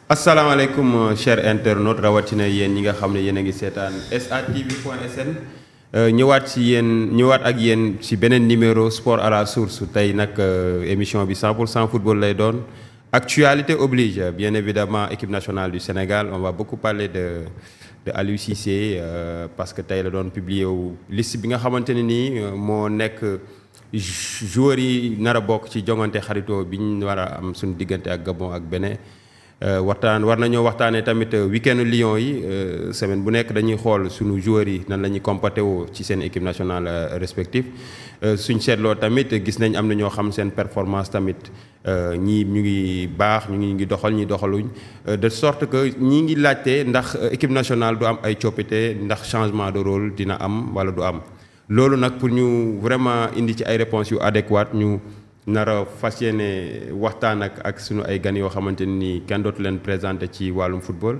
asalaamaaleykum chers internautes rawatina yéen ñi nga xam ne yéen a ngi seetaan SATV.sn ñëwaat ak yéen ci beneen numéro sport à la source tey nag émission bi 100% football lay doon actualité oblige bien évidemment équipe nationale du Sénégal on va beaucoup parler de Aliou Cissé parce que tey la doon publier wu liste bi nga xamante ne nii moo nekk joueurs yi nar a bokk ci jongante xaritoo bi ñu war a am suñu diggante ak Gabon ak Bénin. war nañoo waxtaanee tamit week-end Lions yi semaine bu nekk dañuy xool suñu joueurs yi nan la ñuy comporté woo ci seen équipe nationale respective suñ seetloo tamit gis nañ am na ñoo xam seen performance tamit ñii ñu ngi baax ñu ngi doxal ñi doxaluñ de sorte que ñii ngi laajte ndax équipe nationale du am ay coppite ndax changement de rôle dina am wala du am loolu nag pour ñu vraiment indi ci ay réponses yu adéquates ñu nara fas yéene waxtaan ak sunu ay gan yoo xamante ni kenn dootu leen présenté ci wàllum football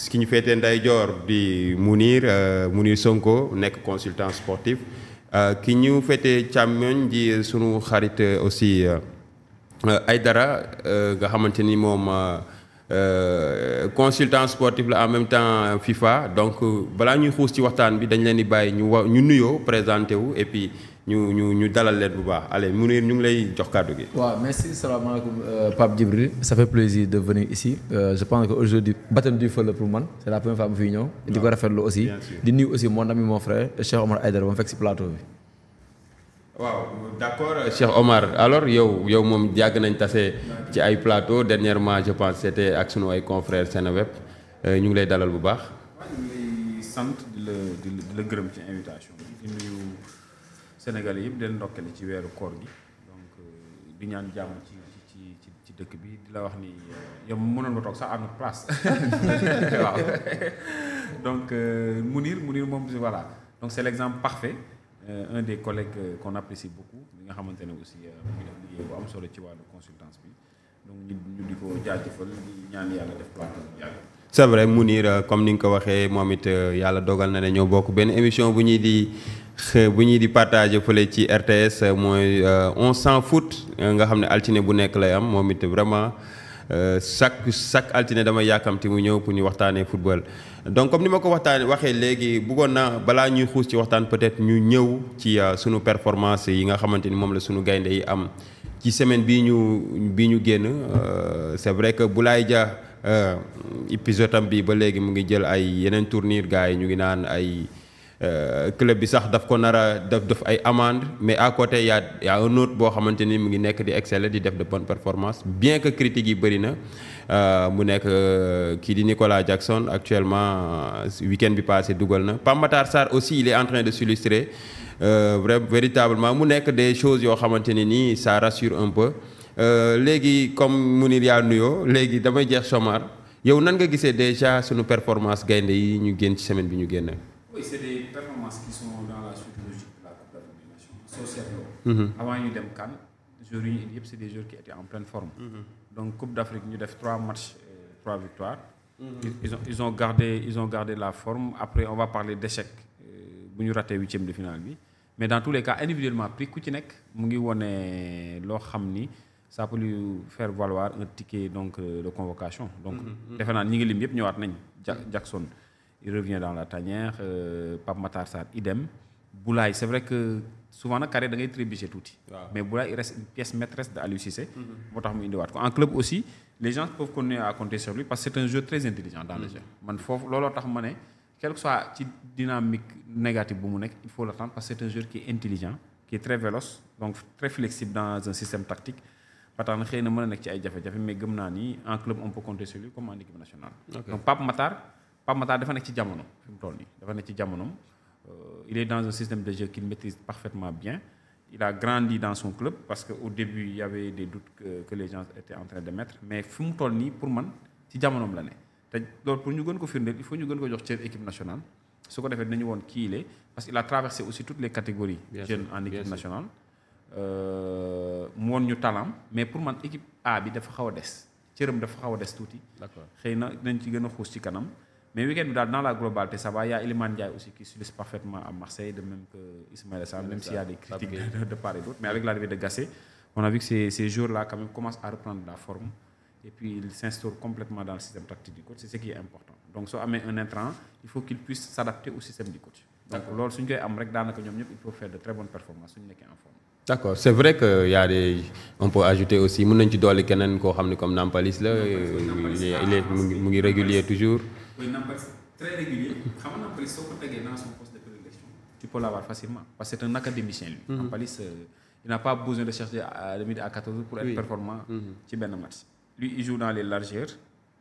ki ñu féetee ndeyjoor di Mounir Sonko nekk consultant sportif ki ñu féetee càmmoñ di sunu xarit aussi Aïdara nga xamante ni moom consultant sportif la en même temps FIFA donc balaa ñuy xuus ci waxtaan bi dañ leen di bàyyi ñu nuyoo présenté wu et puis ñu dalal leen bu baax allez Mounir ñu ngi lay jox kàddu gi. waaw merci salaamaaleykum Pape Djibril ça fait plaisir de venir ici je pense que aujourd'hui baptême du feu la pour man c'est la première fois mu fiy ñëw. di ko rafetlu aussi. di nuyu aussi mon ami mon frère Cheikh Omar Aïdara ba mu fekk si plateau bi. waaw d'accord Cheikh Omar alors yow moom yàgg nañ tase ci ay plateau dernièrement je pense c'était ak sunu ay confrères Seneweb ñu ngi lay dalal bu baax. ñu ngi lay sant di la gërëm ci invitation bi di nuyu Sénégalais yëpp di leen ndokkale ci weeru koor gi donc di ñaan jàmm ci dëkk bi di la wax ni yow mënoon nga toog sax à notre place waaw donc Mounir moom voilà donc c'est l'exemple parfait. Un des collègues qu'on apprécie beaucoup bi nga xamante ne aussi mu ngi def liggéey bu am solo ci wàllu consultance bi donc ñu di ko jaajëfal di ñaan yàlla def plateau bu yàgg. c'est vrai Mounir comme ni nga ko waxee moom it yàlla dogal na ne ñoo bokk benn émission bu ñuy di partager fële ci RTS mooy on s'en fout nga xam ne altine bu nekk lay am moom it vraiment chaque altine dama yàkkamti mu ñëw pour ñu waxtaanee football. donc comme ni ma ko waxee léegi bëggoon naa balaa ñuy xuus ci waxtaan peut-être ñu ñëw ci sunu performance yi nga xamante ni moom la sunu gaynde yi am ci semaine bii ñu génn c'est vrai que Boulaye Dia épisode am bi ba léegi mu ngi jël ay yeneen tournure gars yi ñu ngi naan ay club bi sax daf ko nar a def ay amende mais à côté y a un autre boo xamante ni mu ngi nekk di exceller di def de bonnes performances bien que critiques yi bëri na mu nekk kii di Nicolas Jackson actuellement week-end bi passé dugal na Pape Matar Sarr aussi il est en train de s'illustrer véritablement mu nekk des choses yoo xamante ni nii ça rassure un peu léegi comme Mounir yaa nuyoo léegi damay jeex Somar yow nan nga gisee déjà sunu performance gaynde yi ñu génn ci semaine bi ñu génn. Oui, c'est des performances qui sont dans la suite logique de la Coupe d'Afrique des Nations. Soo seetloo. Avant ñu dem CAN joueurs yi yëpp c'est des joueurs qui étaient en pleine forme. Donc Coupe d'Afrique ñu def 3 matchs 3 victoires. Ils ont gardé la forme après on va parler d'échec bu ñu raté 8e de finale bi mais dans tous les cas individuellement pris ku ci nekk mu ngi wone loo xam ni ça peut lui faire valoir un ticket donc de convocation. Donc defe naa ñi ngi lim yëpp ñëwaat nañ Jackson. Il revient dans la tanière Pape Matar Sarr idem Boulaye c'est vrai que souvent nag carré da ngay trébucher tuuti. mais Boulaye il reste une pièce maîtresse de Aliou Cissé. moo tax mu indiwaat ko en club aussi les gens peuvent continuer à compter sur lui parce que c'est un jeu très intelligent dans le jeu. man foofu looloo tax ma ne quel que soit ci dynamique négative bu mu nekk il faut l'attendre parce que c'est un joueur qui est intelligent qui est très véloce donc très flexible dans un système tactique ba tax na xëy na mën a nekk ci ay jafe-jafe mais gëm naa ni en club on peut compter sur lui comme en équipe nationale. donc Pape Matar dafa nekk ci jamono fi mu toll nii dafa nekk ci jamonom il est dans un système de jeu qu'il maîtrise parfaitement bien il a grandi dans son club parce que au début il y avait des doutes que les gens étaient en train de mettre mais fi mu toll nii pour man ci jamonom la ne te loolu pour ñu gën ko firndeel il faut ñu gën ko jox cër équipe nationale su ko defee dinañu woon kii il est parce qu'il a traversé aussi toutes les catégories jeunes en équipe nationale mu woon ñu talent mais pour man équipe A bi dafa xaw a des cëram dafa xaw a des tuuti. D'accord xëy na dinañ ci gën a xuus ci kanam mais week-end bi daal dans la globalité ça va. Il y a Iliman Ndiaye aussi qui s'illustre parfaitement à Marseille de même que Ismaïla Sarr même s'il y a des critiques de part et d'autre mais avec l'arrivée de Gassé on a vu que ces joueurs-là quand même commencent à reprendre la forme et puis il s'instaure complètement dans le système tactique du coach, c'est ce qui est important. Donc soo amee un intrant il faut qu'il puisse s'adapter au système du coach. Donc loolu suñ koy am rek daanaka ñoom ñëpp il faut faire de très bonnes performances suñu nekkee en forme. D'accord, c'est vrai que y a des on peut ajouter aussi mën nañ ci dolli keneen koo xam ne comme Nampalys la il est mu ngi régulier toujours. Oui, Nampalys très régulier. Xam nga Nampalys soo ko tegee dans son poste de prédilection tu peux l'avoir facilement parce que c'est un académicien lui. Nampalys il n'a pas besoin de chercher de midi à 14 pour être performant ci benn match. Lui il joue dans les largeurs,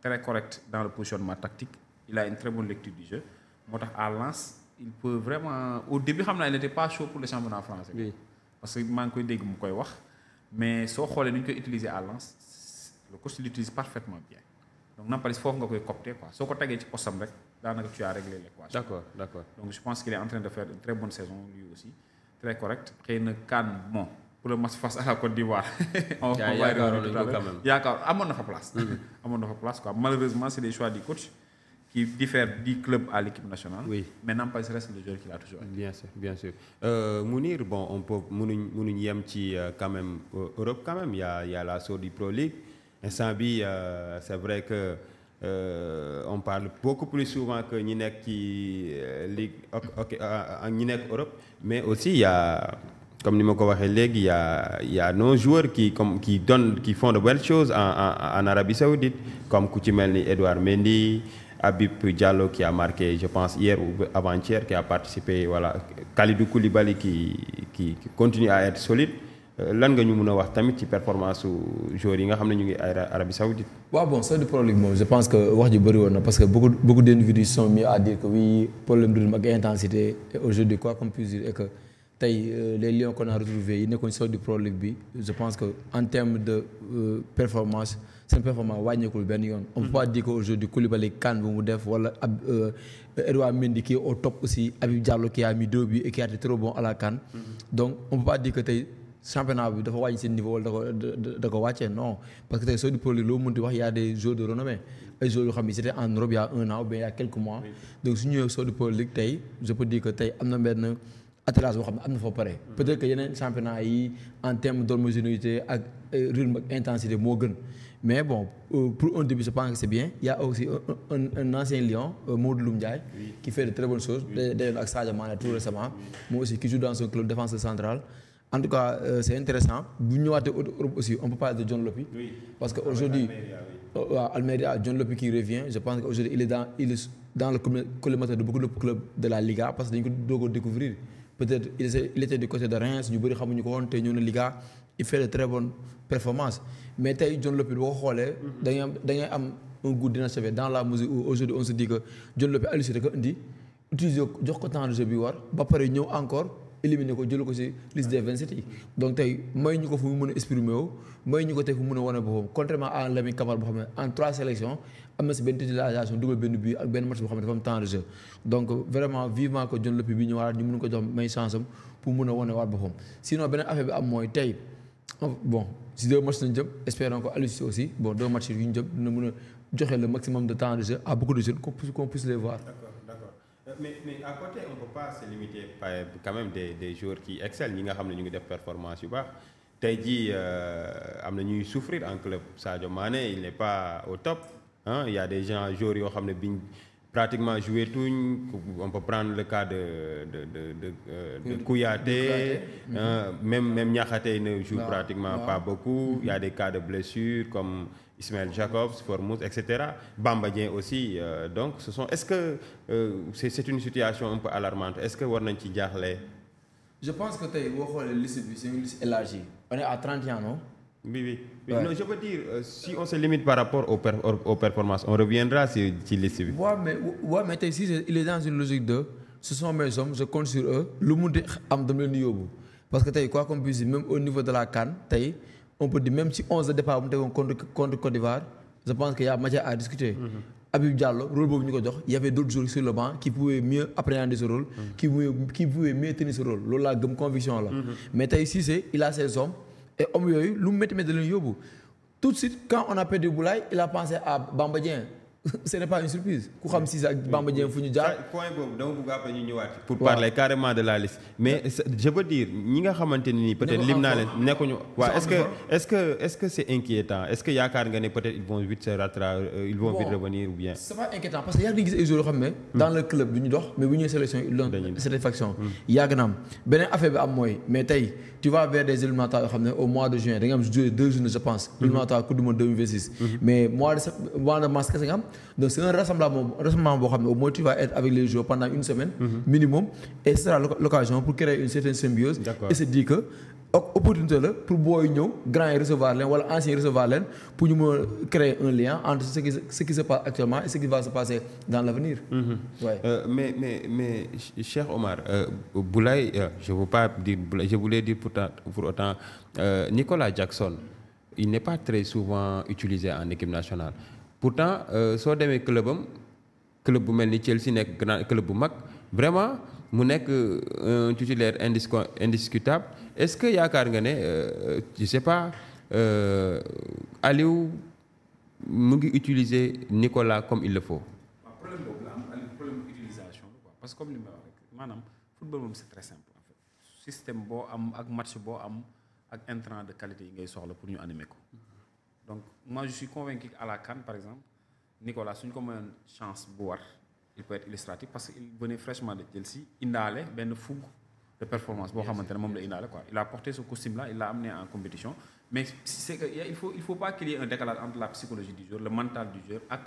très correct dans le positionnement tactique, il a une très bonne lecture du jeu. Moo tax à Lens il peut vraiment au début xam naa il n'était pas chaud pour le championnat français. Oui. Parce que maa ngi koy dégg mu koy wax mais soo xoolee ni ñu koy utiliser à Lens le coach l'utilise parfaitement bien donc Nampalys foofu nga koy copter quoi soo ko tegee ci postam rek daanaka tu as réglé l'équation. D'accord. Donc je pense qu'il est en train de faire une très bonne saison lui aussi très correct. Xëy na CAN bon pour le match face à la Côte d'Ivoire. on va y revenir tout à l'heure. Yaakaar amoon na fa place. amoon na fa place quoi malheureusement c'est des choix du coach qui diffère du club à l'équipe nationale. Oui. Mais Nampalys reste le joueur qu'il a toujours été. Bien sûr. Mounir, bon, on peut mënuñ yem ci quand même Europe quand même il y a la Saudi Pro League. Instant bi c'est vrai que on parle beaucoup plus souvent que ñi nekk ci ligue ñi nekk Europe, mais aussi il y a comme ni ma ko waxee léegi il y a nos joueurs qui font de belles choses en Arabie Saoudite comme ku ci mel ni Edouard Mendy, Habib Diallo qui a marqué je pense hier ou avant-hier qui a participé voilà Kalidou Koulibaly qui continue à être solide. Lan nga ñu mën a wax tamit ci performance su joueurs yi nga xam ne ñu ngi Arabie Saoudite. waaw bon c'est du problème moom je pense que wax ji bëri woon na parce que beaucoup d'individus sont mis à dire que oui problème de rythme ak intensité et aujourd'hui quoi qu'on puisse dire et que tey les lions qu'on a retrouvés yi nekkoon Saudi Pro League bi je pense que en termes de performance seen performance wàññeekul benn yoon. On peut pas dire que aujourd'hui Koulibaly CAN bu mu def wala Edouard Mendy qui est au top aussi Habib Diallo qui a mis 2 buts et qui a été trop bon à la CAN. Donc on peut pas dire que tey championnat bi dafa wàññi seen niveau wala da ko wàccee non parce que tey Saudi Pro League loo mënti wax y a des joueurs de renommée ay joueurs yoo xam ne c'était en Europe il y a 1 an ou bien il y a quelques mois. Donc su ñëwee Saudi Pro League tey je peux dire que tey am na benn attirance boo xam ne am na fa pare. Peut-être que yeneen championnat yi en termes d'homogénéité ak rythme ak intensité moo gën mais bon pour un début je pense que c'est bien. Il y a aussi un ancien Lion Mamadou Loum Ndiaye qui fait de très bonnes choses d'ailleurs ak Sadio Mané tout récemment moi aussi qui joue dans son club défenseur central. En tout cas c'est intéressant bu ñu ñëwaatee Europe aussi on peut parler de John Lopy. Parce que aujourd'hui Almeria John Lopy qui revient je pense que aujourd'hui il est dans le collimateur de beaucoup de clubs de la Liga parce que dañu ko doog a découvrir peut-être il était du côté de Reims ñu bëri xamuñu ko woon te ñëw na Liga il fait de très bonnes performances mais tey John Lopy boo ko xoolee da ngay am un goût d'inachevé dans la mesure où aujourd'hui on se dit que John Lopy Aliou Cissé da ko indi utiliser jox ko temps de jeu bi war ba pare ñëw encore éliminer ko jël ko ci liste des 27 yi donc tey may ñu ko fu mu mën a exprimer wu may ñu ko tey fu mu mën a wane boppam contrairement à Lamine Camara boo xam ne en 3 sélections am na ci benn titularisation dugal benn but ak benn match boo xam ne dafa am temps de jeu donc vraiment vivement que John Lopy bi ñëwaat ñu mën ko jox may chance am pour mën a wane waat boppam sinon beneen affaire bi am mooy tey bon si 2 matchs lañu jëm espérons que Aliou Cissé aussi bon 2 matchs yu ñu jëm dina mën a joxe le maximum de temps de jeu à beaucoup de jeunes qu'on puisse les voir. Mais à côté on peut pas se limiter par quand même des joueurs qui excellent ñi nga xam ne ñu ngi def performance yu baax tey jii am na ñuy souffrir en club Sadio Mané il n'est pas au top hein il y a des gens joueurs yoo xam ne biñ pratiquement joué tuñ on peut prendre le cas de Kouyaté même Niakhaté ne joue pratiquement pas beaucoup il y a des cas de blessures comme Ismaël Jacobs Formose etc. Bamba Dieng aussi donc est-ce que c'est une situation un peu alarmante est-ce que war nañ ci jaaxle. Je pense que tey boo xoolee liste bi c'est une liste élargie on est à 31 non. Oui. Ouais. Non, je veux dire si on se limite par rapport aux performances on reviendra ci liste bi. mais tey si il est dans une logique de ce sont mes hommes je compte sur eux lu mu di am dama leen di yóbbu parce que tey quoi qu'on puisse dire même au niveau de la CAN tey on peut dire même si 11 de départ bu mu tegoon contre Côte d'Ivoire je pense qu'il y a matière à discuter. Habib Diallo rôle boobu ñu ko jox il y avait d'autres joueurs sur le banc qui pouvaient mieux appréhender ce rôle. qui pouvaient mieux tenir ce rôle loolu laa gëm conviction la. mais tey Cissé il a ses hommes. Et hommes yooyu lu mu métti da leen yóbbu tout de suite quand on a perdu Boulaye il a pensé à Bamba Dieng ce n'est pas une surprise ku xam Cissé ak Bamba Dieng fu ñu jaar. point boobu dama bëgg après ñu ñëwaat pour parler carrément de la liste mais je veux dire ñi nga xamante ne nii peut-être lim naa leen nekkuñu waaw est-ce que c'est inquiétant est-ce que yaakaar nga ne peut-être ils vont vite se rattraper ils vont vite revenir ou bien. c'est pas inquiétant parce que yàgg nañu gis ay joueurs yoo xam ne. dans le club du ñu dox mais bu ñëwee sélection ils donnent satisfaction. yàgg na am beneen affaire bi am mooy mais tey tu vas vers des éliminatoires yoo xam ne au mois de juin da nga am joué 2 journées je pense. éliminatoire Coupe du Monde 2026. mais mois de mars kese nga am donc c'est un rassemblement boo xam ne au moins tu vas être avec les joueurs pendant une semaine. minimum et ce sera l'occasion pour créer une certaine symbiose. et se dire que opportunité la pour booy ñëw grand yi recevoir leen wala ancien recevoir leen pour ñu mën a créer un lien entre ce qui se passe actuellement et ce qui va se passer dans l'avenir. mais Cheikh Omar Boulaye je veux pas dire Boulaye je voulais dire pour autant Nicolas Jackson il n'est pas très souvent utilisé en équipe nationale pourtant soo demee club bu mel ni Chelsea nekk grand club bu mag vraiment mu nekk un titulaire indiscutable est-ce que yaakaar nga ne je sais pas Aliou mu ngi utiliser Nicolas comme il le faut. waaw problème boobu la am problème utilisation la quoi parce que comme li ma wax rek maanaam football moom c'est très simple en fait système boo am ak match boo am ak intrant de qualité yi ngay soxla pour ñu animer ko donc moi je suis convaincu qu'à la CAN par exemple Nicolas suñ ko mayoon chance bu war il peut être illustratif parce que il venait fraîchement de Chelsea indaale benn fougue de performance boo xamante ne moom la indaale quoi il a porté ce costume là il l'a amené en compétition mais c'est que il faut pas qu'il y ait un décalage entre la psychologie du joueur le mental du joueur ak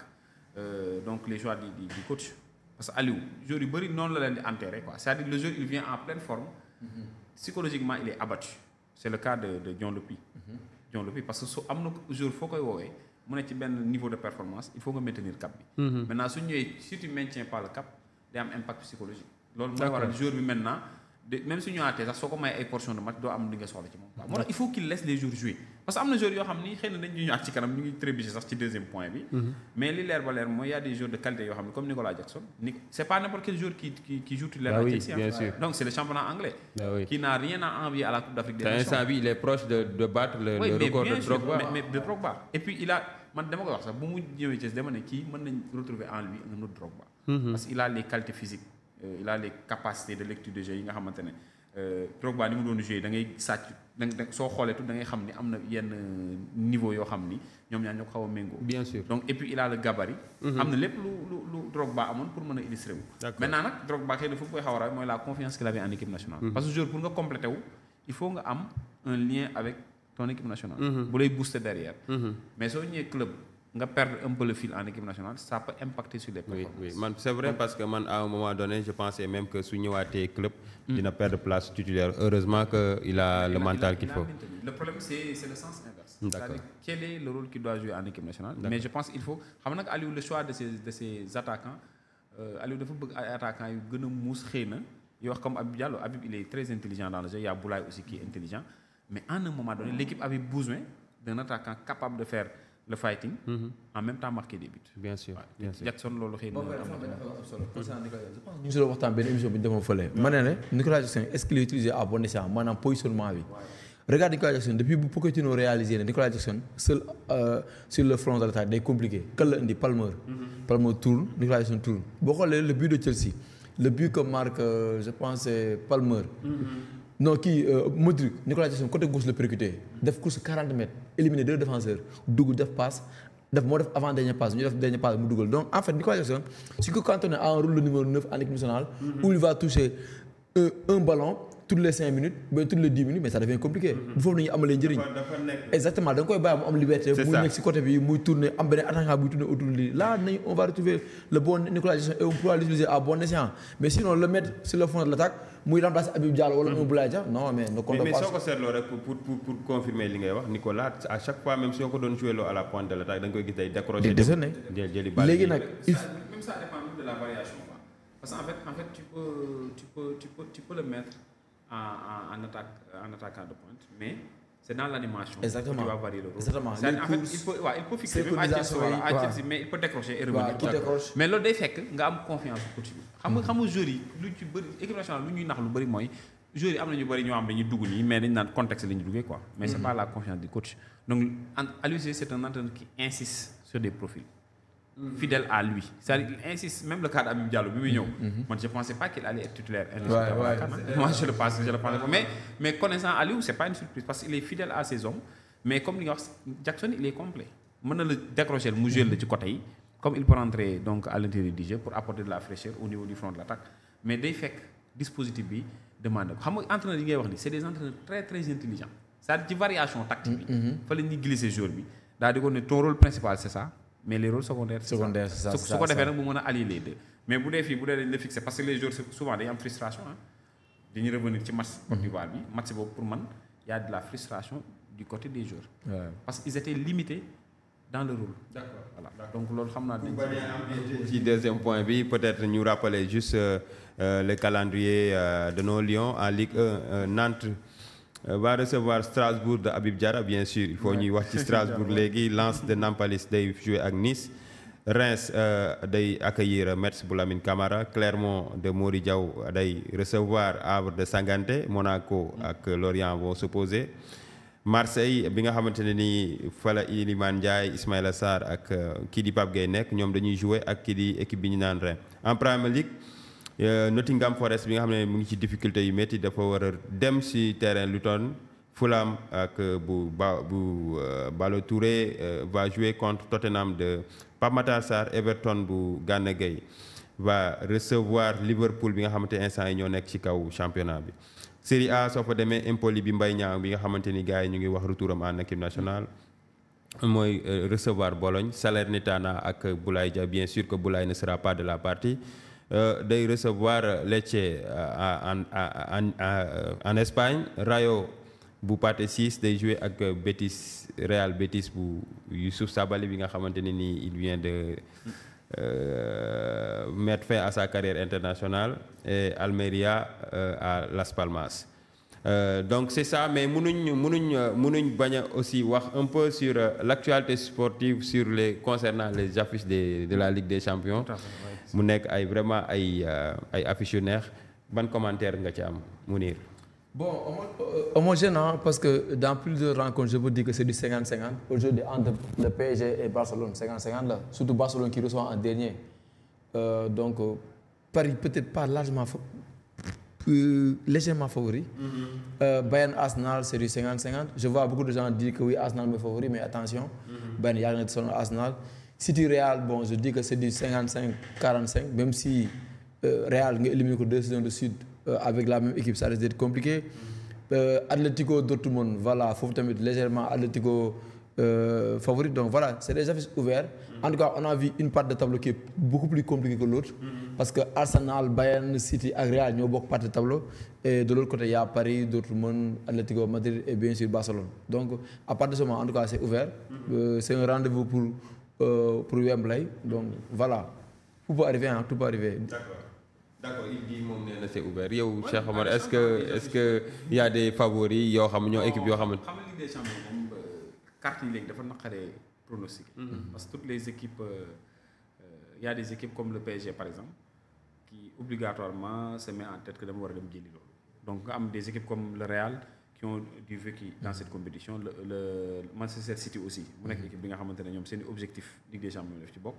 donc les choix du coach parce que Aliou joueurs yu bëri noonu la leen di enterrer quoi c'est-à-dire le joueur il vient en pleine forme psychologiquement il est abattu c'est le cas de Dion Lopy Dion Lopy parce que su am na joueur foo koy woowee mu ne ci benn niveau de performance il faut nga maintenir cap bi maintenant su ñëwee si tu maintiens pas le cap day am impact psychologique loolu mooy waral joueur bi maintenant même su ñëwaatee sax soo ko may ay portion de match doo am li nga soxla ci moom waaw moo tax il faut qu'il laisse les joueurs jouer parce que am na joueurs yoo xam ni xëy na dañ ñu ñëwaat ci kanam ñu ngi trébucher sax ci deuxième point bi mais li leer ba leer mooy y a des joueurs de qualité yoo xam ne comme Nicolas Jackson c'est pas n'importe quel joueur qui joue titulaire à Chelsea donc c'est le championnat anglais qui n'a rien à envier à la Coupe d'Afrique des Nations il est proche de battre le record de Drogba mais de Drogba et puis il a man dama koy wax sax bu mu ñëwee Chelsea dama ne kii mën nañ retrouver en lui un autre Drogba parce qu'il a les qualités physiques il a les capacités de lecture de jeu yi nga xamante ne Drogba ni mu doon jouer da ngay sàcc soo xoolee tout da ngay xam ni am na yenn niveau yoo xam ni ñoom ñaar ñoo ko xaw a méngoo. bien sûr donc et puis il a le gabarit. am na lépp lu Drogba amoon pour mën a illustrer wu. maintenant nag Drogba xëy na fu koy xaw a raw mooy la confiance qu'il avait en équipe nationale. parce que joueur pour nga compléter wu il faut nga am un lien avec ton équipe nationale. bu lay booster derrière. mais soo ñëwee club. nga perdre un peu le fil en équipe nationale ça peut impacter sur les performances. oui man c'est vrai parce que man à un moment donné je pensais même que su ñëwaatee club. dina perdre place titulaire heureusement que il a le mental qu'il faut. le problème c'est le sens inverse. c'est-à-dire quel est le rôle qu'il doit jouer en équipe nationale. mais je pense qu'il faut xam nga nag Aliou le choix de ses attaquants Aliou dafa bëgg ay attaquants yu gën a muus xëy na yoo wax comme Habib Diallo Habib il est très intelligent dans le jeu il y a Boulaye aussi qui est intelligent mais à un moment donné l'équipe avait besoin d'un attaquant capable de faire le fighting. en même temps marquer des buts. bien sûr bien sûr Jackson loolu xëy na. ñu ngi si doon waxtaan benn émission bi ñu defoon fële. ma ne Nicolas Jackson est-ce qu'il est utilisé à bon escient maanaam positionnement bi. regarde Nicolas Jackson depuis bu Pochettino réalisé ne Nicolas Jackson seul sur le front de l'attaque day compliqué kan la indi Palmer. Palmer tourne Nicolas Jackson tourne boo xoolee le but de Chelsea le but que marque je pense c'est Palmer. non kii Modric Nicolas Jackson côté gauche la percuté def course 40 mètres éliminer 2 défenseurs dugg def passe moo def avant dernière passe ñu def dernière passe mu dugal donc en fait Nicolas Jackson su ko cantonné à un rôle de numéro 9 en équipe nationale où il va toucher un ballon toutes les 5 minutes ba toutes les 10 minutes mais ça devient compliqué. bu foofu nañu amalee njëriñ. exactement da nga koy bàyyi mu am liberté. muy nekk si côté bi muy tourner am beneen attaquant buy tourner autour de lui là nañ on va retrouver le bon Nicolas Jackson et on pourra l'utiliser à bon escient mais sinon le mettre sur le fond de l'attaque muy remplacer Habib Diallo wala un Boulaye Dia non mais ne compte pas. mais soo ko seetloo rek pour confirmer li ngay wax Nicolas à chaque fois même soo ko doon joué loo à la pointe de l'attaque da nga koy gis day décrocher. jëli balle léegi nag même ça dépend de la variation quoi parce que en fait tu peux le mettre en attaquant de pointe mais c'est dans l'animation. Exactement. Que tu vas varier le rôle. Exactement. En fait il peut fixer même à Chelsea mais il peut décrocher et revenir. mais loolu day fekk nga am confiance au coach bi. xam nga joueurs yi lu ci bëri équipe nationale lu ñuy nax lu bëri mooy joueurs yi am na ñu bëri ñoo am dañuy dugg nii mais dañu naan contexte la ñu duggee quoi. mais c'est pas la confiance du coach donc Aliou Cissé c'est un entraîneur qui insiste sur des profils fidèle à lui. C'est-à-dire qu'il insiste, même le cas d'Habib Diallo, moi je ne pensais pas qu'il allait être titulaire. Moi je le pense pas. Mais connaissant Aliou, ce n'est pas une surprise parce qu'il est fidèle à ses hommes. Mais comme Jackson, il est complet. Maintenant, le décrocher, le jouer de côté, comme il peut rentrer donc, à l'intérieur du jeu pour apporter de la fraîcheur au niveau du front de l'attaque. Mais des faits, dispositif bi demande. Entraîneurs, c'est des entraîneurs très très intelligents. C'est-à-dire des variations tactiques. Il fallait glisser ce jour. Ton rôle principal, c'est ça. Mais les rôles secondaires, c'est ça. Ce qu'on fait, c'est allier les deux. Mais vous devez fixer parce que les joueurs, souvent, il y a une frustration. Ils revenir sur le match Côte d'Ivoire. Match pour moi, il y a de la frustration du côté des joueurs. Ouais. Parce qu'ils étaient limités dans le rôle. D'accord. Voilà. Donc, le deuxième point, peut-être nous rappeler juste le calendrier de nos Lions en Ligue 1. Nantes va recevoir Strasbourg de Habib Diarra, bien sûr. Il faut nous voir Strasbourg légui, Lens de Nampalis de jouer avec Nice. Reims de accueillir Metz Boulamine Camara. Clermont de Mori Diaw de recevoir Havre de Sanganté. Monaco et Lorient vont s'opposer. Marseille bi nga xamanteni ni fala Iliman Ndiaye Ismaïla Sarr ak ki di Pape Gueye nek ñom dañuy jouer ak ki di équipe bi ñu nane Reims en Premier League Nottingham Forest bi nga xamné mu ngi ci difficulté yu metti dafa wara dem ci terrain Luton. Fulham ak Balo Touré va jouer contre Tottenham de Pape Matar Sarr. Everton bu Gana Gueye va recevoir Liverpool bi nga xamanteni instant yi ñoo nek ci kaw championnat bi. Série A soo fa demee Empoli bi Mbaye Niang bi nga xamante ni gars yi ñu ngi wax retouram en équipe nationale mooy recevoir Bologne. Salernitana ak Boulaye Dia, bien sûr que Boulaye ne sera pas de la partie. Day recevoir Lecce en Espagne. Rayo bu Pathé Ciss day jouer ak Betis, Real Betis bu Youssouf Sabaly bi nga xamante ne ni il vient de mettre fin à sa carrière internationale. Et Almeria à Las Palmas. Donc c'est ça, mais nous baña aussi wax un peu sur l'actualité sportive concernant les affiches de la Ligue des Champions. Mu nek ay vraiment ay afficheurs. Ban commentaire nga ci am Mounir? Bon, homogène, parce que dans plus de rencontres, je vous dis que c'est du 50-50. Aujourd'hui, entre le PSG et Barcelone, 50-50 là. Surtout Barcelone qui reçoit en dernier. Donc, Paris peut-être pas largement, légèrement favori. Bayern Arsenal, c'est du 50-50. Je vois beaucoup de gens dire que oui, Arsenal est favori, mais attention, Bayern y a rien de Arsenal. City Real, bon, je dis que c'est du 55-45, même si Real élimine que 2 saisons de suite. Avec la même équipe, ça risque d'être compliqué. Atlético Dortmund, voilà, il faut légèrement Atlético favori. Donc voilà, c'est des affiches ouvertes. En tout cas, on a vu une part de tableau qui est beaucoup plus compliquée que l'autre. Parce que Arsenal, Bayern, City et Real n'ont beaucoup part de tableau. Et de l'autre côté, il y a Paris, Dortmund, Atlético Madrid et bien sûr Barcelone. Donc à partir de ce moment, en tout cas, c'est ouvert. C'est un rendez-vous pour Wembley. Donc voilà, tout peut arriver. Hein, tout peut arriver. D'accord, il dit que c'est ouvert. Yo, Cheikh Omar, est-ce que il y a des favoris yo xam ñoo équipe yo xam Ligue des Champions mom carte yi légui dafa naqaré pronostic parce que toutes les équipes il y a des équipes comme le PSG par exemple qui obligatoirement se met en tête que dama wara dem jëli lolu. Donc nga am des équipes comme le Real qui ont du vécu dans cette compétition, le Manchester City aussi mu nek équipe bi nga xamantene ñom seen objectif Ligue des Champions def ci bok.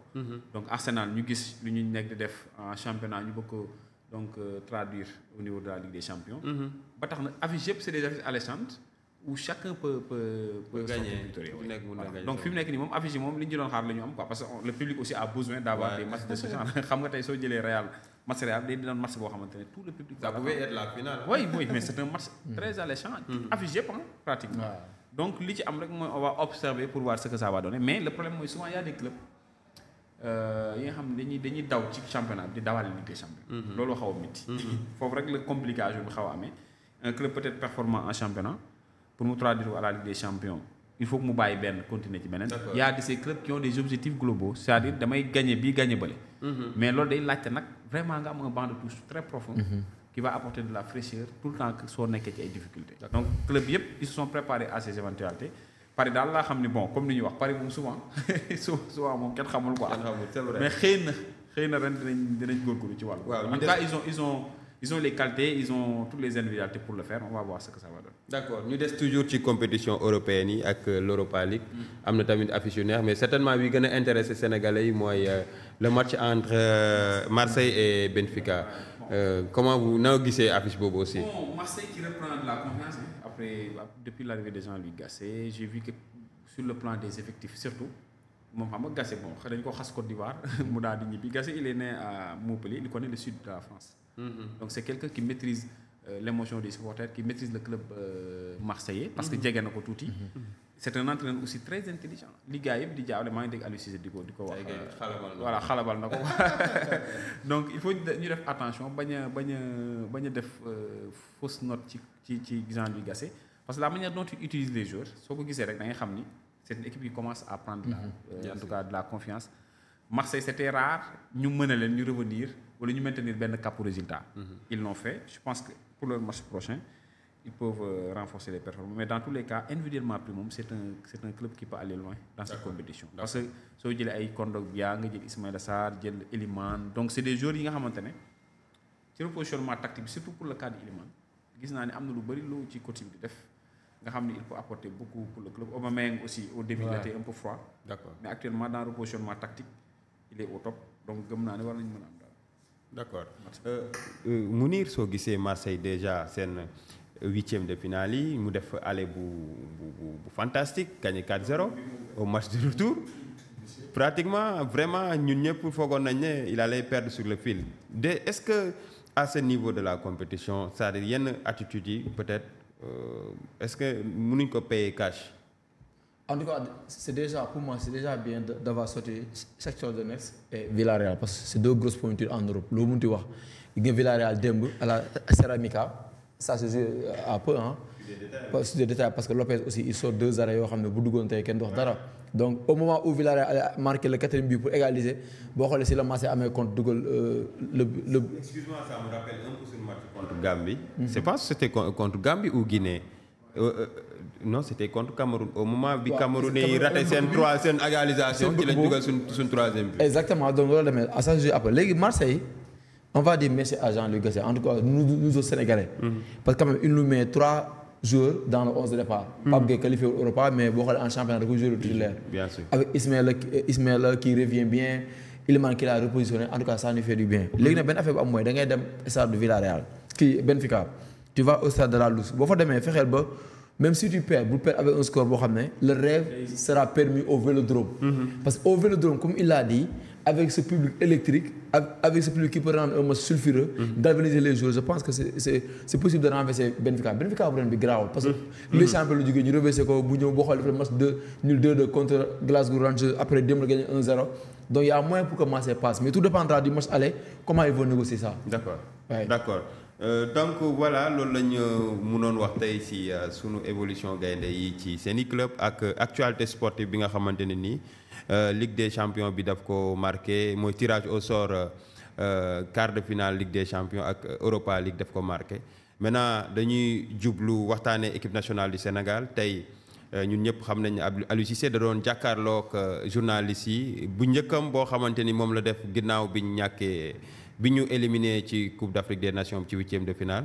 Donc Arsenal ñu gis lu ñu nek di def en championnat ñu bëgg donc traduire au niveau de la Ligue des Champions. Ba tax na affiche yépp c'est des affiches alléchantes où chacun peut gagner. Donc fi mu nek ni mom affiche mom li ñu doon xaar la ñu am quoi parce que le public aussi a besoin d'avoir des matchs de ce genre. Xam nga tay so jëlé Real match Real day doon match bo xamantene tout le public ça pouvait être la finale. Oui, mais c'est un match très alléchant, affiché pratiquement. Donc li ci am rek on va observer pour voir ce que ça va donner, mais le problème c'est souvent il y a des clubs yi nga xam dañuy daw ci championnat di dawal Ligue des Champions. Lolu xaw metti. Fofu rek la complication bi xaw amé. Un club peut-être performant en championnat pour nous traduire à la Ligue des Champions. Il faut que mu baye ben continuer ci benen. Il y a de ces clubs qui ont des objectifs globaux, c'est-à-dire damay gagner bi gagner balé. Mais lolu day laajte nak vraiment nga am un banc de touche très profond qui va apporter de la fraîcheur tout le temps que so nekké ci ay difficultés. Donc club yépp ils se sont préparés à ces éventualités. Paris dal la xamni bon comme ni ñu wax Paris mom souvent mom kenn xamul quoi. Mais xeyna ren dinañ gorgolu ci walu. En tout cas ils ont ils ont les qualités, ils ont toutes les individualités pour le faire. On va voir ce que ça va donner. D'accord. Nous sommes toujours ci compétition européenne yi ak l'Europa League. am na tamit affiche mais certainement bi gën a intéressé Sénégalais yi mooy le match entre Marseille et Benfica. Comment vous noo gisee affiche boobu aussi. Bon, Marseille qui reprend de la confiance après depuis l'arrivée de Jean-Louis Gasset, j'ai vu que sur le plan des effectifs surtout moom xam nga Gasset bon dañ ko xas Côte d'Ivoire mu daal di ñibbi Gasset il est né à Montpellier, il connaît le sud de la France. Donc c'est quelqu'un qui maîtrise l'émotion des supporters, qui maîtrise le club marseillais parce que jege na ko tuuti. C'est un entraîneur aussi très intelligent li gars yëpp di jaawle maa ngi dégg Aliou Cissé di ko wax. voilà xalabal na ko donc il faut ñu def attention bañ a def fausse note ci Jean-Louis Gasset parce que la manière dont il utilise les joueurs soo ko gisee rek da ngay xam ni c'est une équipe qui commence à prendre en tout cas de la confiance. Marseille c'était rare ñu mën a leen ñu revenir wala ñu maintenir benn cap au résultat. Ils l'ont fait. Je pense que pour le match prochain ils peuvent renforcer les performances mais dans tous les cas individuellement plus moom c'est un club qui peut aller loin dans cette compétition. Parce que soo jëlee ay Kondogbia nga jël Ismaïla Sarr jël Elimane donc c'est des joueurs yi nga xamante ne ci repositionnement tactique bi surtout pour le cas de Elimane gis naa ne am na lu bëri lu ci coach bi di def nga xam ni il peut apporter beaucoup pour le club. Aubameyang aussi au début il était un peu froid. D'accord. Mais actuellement dans repositionnement tactique il est au top donc gëm naa ne war nañu mën a am dara. D'accord. Mounir soo gisee Marseille déjà seen 8e de finale yi mu def aller bu fantastique gagné 4-0 au match de retour pratiquement vraiment ñun ñëpp foogoon nañ ne il allait perdre sur le fil est-ce que à ce niveau de la compétition c'est-à-dire yenn attitude yi peut-être est-ce que mënuñ ko payer cash. En tout cas, c'est déjà, pour moi, c'est déjà bien d'avoir sauté Shakhtar Donetsk et Villarreal parce que c'est deux grosses pointures en Europe. Le monde wax Villarreal démb à la Ceramica, ça se joue à peu hein. Pas sur des détails parce que Lopez aussi il sort 2 arrêts yoo xam ne bu duggoon tey kenn du wax dara. Donc au moment où Villarreal a marqué le 4e but pour égaliser boo xoolee si la Marseille amee compte dugal le. Excuse-moi, ça me rappelle un peu ce match contre Gambie. C'est pas si c'était contre Gambie ou Guinée. Non, c'était contre Cameroun. Au moment où Cameroun yi raté seen égalisation ci lañ dugal suñ 3e but. Exactement, donc loolu demee à ça se joue après léegi Marseille on va dire merci à Jean-Louis Gasset en tout cas nous autres Sénégalais. Parce que quand même il nous met 3 joueurs dans le 11 de départ. Pape Gueye qualifié au Europa mais boo xoolee en championnat da ko joué le titulaire. Bien sûr. Avec Ismaïla qui revient bien Elimane qui l'a repositionné en tout cas ça nous fait du bien. léegi nag benn affaire bu am mooy da ngay dem stade de Villarreal kii Benfica tu vas au stade de la Luz boo fa demee fexeel ba. Même si tu perds, vous perdez avec un score, le rêve sera permis au Vélodrome. Parce qu'au Vélodrome, comme il l'a dit, avec ce public électrique, avec ce public qui peut rendre un match sulfureux, galvaniser les joueurs, je pense que c'est possible de renverser Benfica. Benfica va être grave. Parce que les champions du Guinée, reversé quoi, Bougnon, Bokhol, le match 0-2 contre Glasgow Rangers, après 2 gagné 1-0. Donc il y a moyen pour que Marseille passe. Mais tout dépendra du match aller, comment ils vont négocier ça. D'accord. Ouais. D'accord. Donc voilà loolu la ñu mënoon wax tey ci sunu évolution gaynde yi ci seeni club ak actualité sportive bi nga xamante ne nii Ligue des champions bi daf ko marqué mooy tirage au sort quart de finale Ligue des champions ak Europa League daf ko marqué. Maintenant dañuy jublu waxtaanee équipe nationale du Sénégal tey ñun ñëpp xam nañ Aliou Cissé da doon jàkkaarloog journalistes yi bu njëkkam boo xamante ni moom la def ginnaaw bi ñu ñàkkee. bi ñu éliminé ci Coupe d'Afrique des Nations ci 8e de finale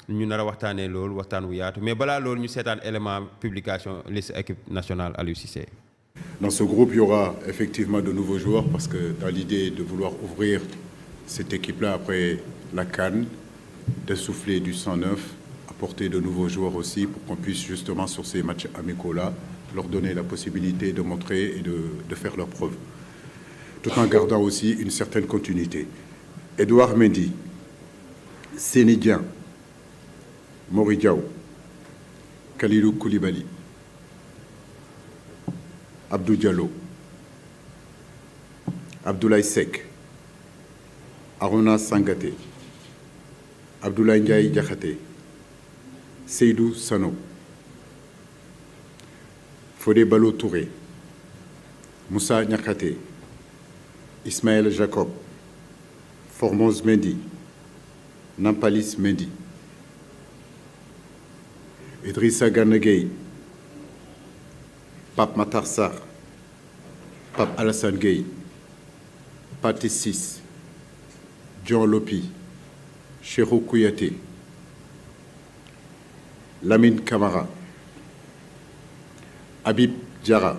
ñu nar a waxtaanee loolu waxtaan wu yaatu mais balaa loolu ñu seetaan élément publication liste équipe nationale Aliou Cissé. Dans ce groupe, il y aura effectivement de nouveaux joueurs parce que dans l'idée de vouloir ouvrir cette équipe-là après la CAN, de souffler du sang neuf, apporter de nouveaux joueurs aussi pour qu'on puisse justement sur ces matchs amicaux-là leur donner la possibilité de montrer et de faire leurs preuves, tout en gardant aussi une certaine continuité. Edouard Mendy, Seny Dieng, Mori Diaw, Kalilou Koulibaly, Abdou Diallo, Abdoulaye Seck, Arona Sangaté, Abdoulaye Ndiaye Diakhaté, Seydou Sano, Fodé Ballo-Touré, Moussa Niakhaté, Ismaël Jacob, Formose Mendy, Nampalis Mendy, Idrissa Gana Gueye, Pape Matar Sarr, Pape Alassane Gueye, Pathé Ciss, Dion Lopi, Cheikhou Kouyaté, Lamine Camara, Habib Diarra,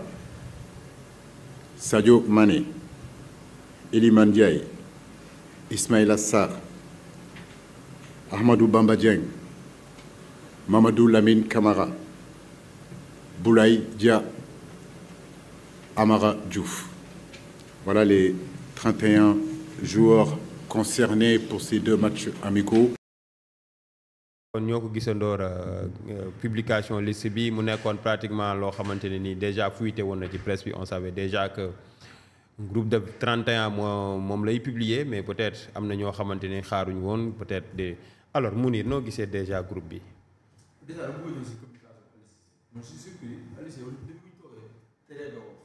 Sadio Mané, Iliman Ndiaye, Ismaïla Sarr, Ahmadou Bamba Dieng, Mamadou Lamine Camara, Boulaye Dia, Amara Diouf. Voilà les 31 joueurs concernés pour ces 2 matchs amicaux. kon ñoo ko gisandoor publication liste bi mu nekkoon pratiquement loo xamante ne nii déjà fuité woon na ci presse bi on savait déjà que groupe de 31 moom lay publier mais peut-être am na ñoo xamante ne xaaruñu woon peut-être de alors Mounir noo gisee déjà groupe bi. déjà dama bëgg si communication je suis surpris Aliou Cissé depuis ñu toogee télé doo wax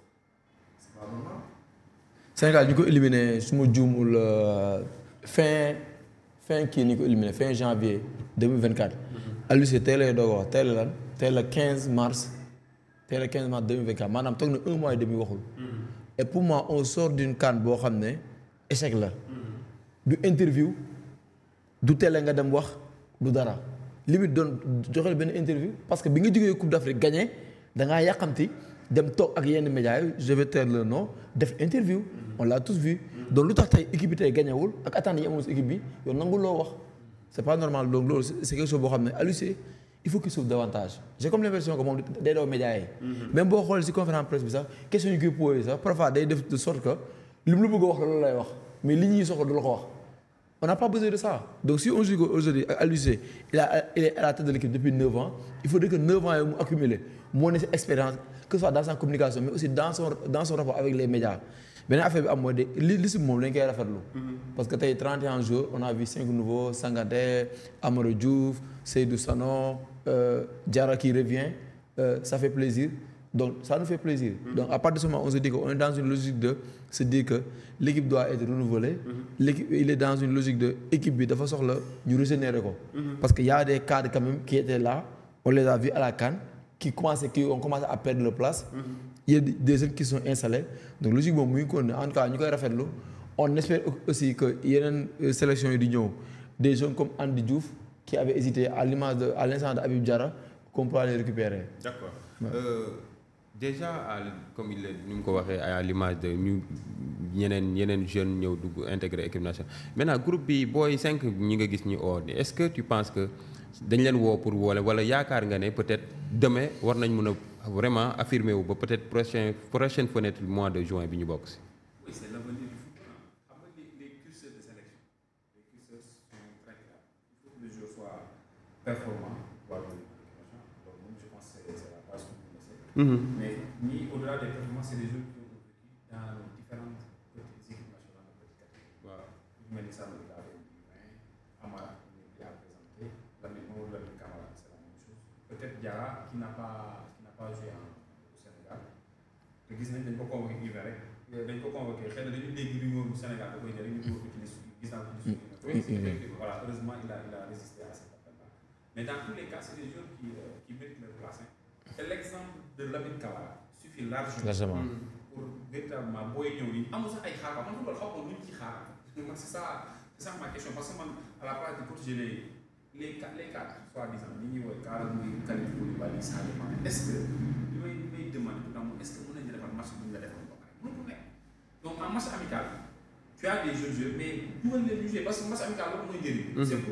c'est pas normal. Sénégal ñu ko éliminé su ma juumul fin kii ni ko éliminé fin janvier 2024. Aliou Cissé tey lay doog a wax tey la lan tey la 15 mars 2024 maanaam toog na 1 mois et demi waxul. et pour moi on sort d'une CAN boo xam ne échec la. du interview du télé nga dem wax du dara limite doon joxe benn interview parce que bi nga jógee Coupe d'Afrique gagné da ngaa yàqamti dem toog ak yenn médias yi je vais taire le nom def interview. on l'a tous vu. donc lu tax tey équipe bi tey gagnéwul ak attentes yi amoon si équipe bi yow nangu loo wax c'est pas normal donc loolu c'est quelque chose boo xam ne Aliou Cissé il faut qu'il s'ouvre davantage j'ai comme l'impression que moom day daw médias yi. même boo xoolee si conférence presse bi sax question yi koy posé sax parfois day def de sorte que li mu la bëgg a wax loolu lay wax mais li ñuy soxla du la ko wax. on n'a pas besoin de ça donc si on dit qu'aujourd'hui Aliou Cissé il est à la tête de l'équipe depuis 9 ans il faudrait que 9 ans yi mu accumulé moo ne si expérience que ce soit dans sa communication mais aussi dans son rapport avec les médias. beneen affaire bi am mooy de li si moom lañ koy rafetlu. parce que tey 31 jours on a vu 5 nouveaux Sangadé Amara Diouf Seydou Sano Diarra qui revient ça fait plaisir donc ça nous fait plaisir. donc à partir de ce moment on se dit que on est dans une logique de se dire que l'équipe doit être renouvelée. l'équipe il est dans une logique de équipe bi dafa soxla ñu régénérer ko. parce que y a des cadres quand même qui étaient là on les a vus à la CAN qui ont commencé à perdre leur place. il y a des jeunes qui sont installés donc logique boobu mu ngi ko en tout cas ñu koy rafetlu on espère aussi que yeneen sélection yi di ñëw des jeunes comme Andy Diouf qui avait hésité à l'instant de Habib Diarra qu'on pourra les récupérer. D'accord. Déjà comme il est ni mu ko waxee à l'image de ñu yeneen jeunes ñëw dugg intégrer équipe nationale maintenant groupe bi booy 5 ñi nga gis ñu oo est-ce que tu penses que dañ leen woo pour woole wala yaakaar nga ne peut-être demain war nañ mën a vraiment affirmer wu ba peut-être prochaine fenêtre mois de juin bi ñu bokk si. Oui, c'est l'avenir du football. Xam nga les curseurs de sélection les curseurs sont très clairs. Il faut que le joueur soit performant pour avoir une équipe nationale. Donc moi je pense que c'est la base qu'on essaie. Mais au-delà des performances c'est des joueurs qui ont vécu dans nos différentes petites équipes nationales de petites catégories. Waaw ñu mel ni Samba Diallo Amara qui a présenté Lamine Camara c'est la même chose. Peut-être Diarra qui n'a pas joué au Sénégal te gis nañ dañ ko convoqué hiver rek dañ ko convoqué xëy na dañu dégg rumeur bu Sénégal da koy jël ñu dugal ko ci liste gis naa ko ci suñu voilà heureusement il a résisté à cet appel-là mais dans tous les cas c'est des joueurs qui méritent leur place et l'exemple de Lamine Camara suffit largement pour véritablement booy ñëw nii amul sax ay xaar man football xaw ma luñ ci xaar man c'est ça ma question parce que man à la place de protéger les cadres soi-disant li ñuy woowee cadre muy Kalidou Koulibaly Sadio Mané est-ce que li may demande pour am est-ce que mën nañu defar match bu ñu la defoon ba pare mënu ko nekk donc en match amical tu as des jeunes joueurs mais dugal leen ñu jouer parce que match amical loolu mooy njëriñ.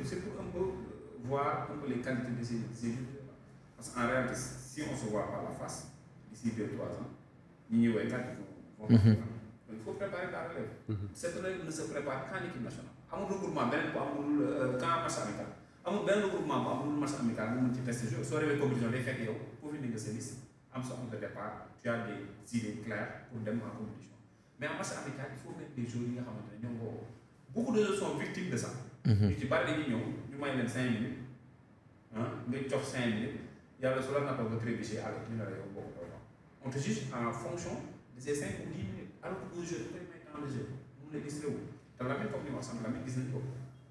c'est pour un peu voir un peu les qualités de ces joueurs parce qu'en réalité si on se voit par la face d'ici 2-3 ans ñi ñuy woowee cadre vont donc il faut préparer la relève. Cette relève ne se prépare qu'en équipe nationale amul regroupement beneen bu amul qu'en match amical. amul benn regroupement bu amul match amical mu mën ci tester jeu soo révee compétition day fekk yow pour finir nga sa liste am sa de départ tu as des idées claires pour dem en compétition mais en match amical il faut mettre des joueurs yi nga xamante ne ñoom boo beaucoup de joueurs sont victimes de ça. ñu ci bari dañuy ñëw ñu may leen 5 minutes nga jox 5 minutes yàlla su la nattoo nga trébucher avec ñu ne la yow boo ko doon on te juge en fonction de ces 5 ou 10 minutes alors que un jeu dafay may temps de jeu mun na gis réew te la même comme ni wax sànq la même gis nañ ko.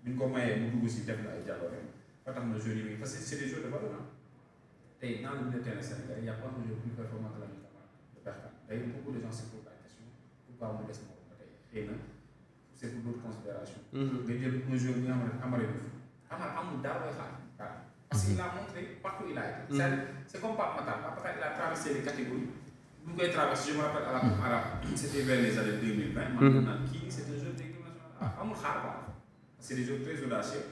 bi ñu ko mayee mu dugg si def na ay jàllale ba tax na joueurs yi parce que c'est des joueurs de valeur tey dans le milieu de terrain sénégalais il y a pas un joueur plus performant que Lamine Camara de Berkane d'ailleurs beaucoup de gens se posent la question pourquoi mu des moom ba tey xëy na c'est pour d'autres considérations. nga jël un joueur bi nga xam ne Amara Diouf amul dara looy xaar parce qu'il a montré partout il a été. C'est comme Pape Matar. Pape Matar il a traversé les catégories. bu koy traversé je me rappelle à la Coupe arabe c'était vers les années 2020. man kii c'est un jeu d'équipe nationale amul xaar quoi. C'est des joueurs très audacieux.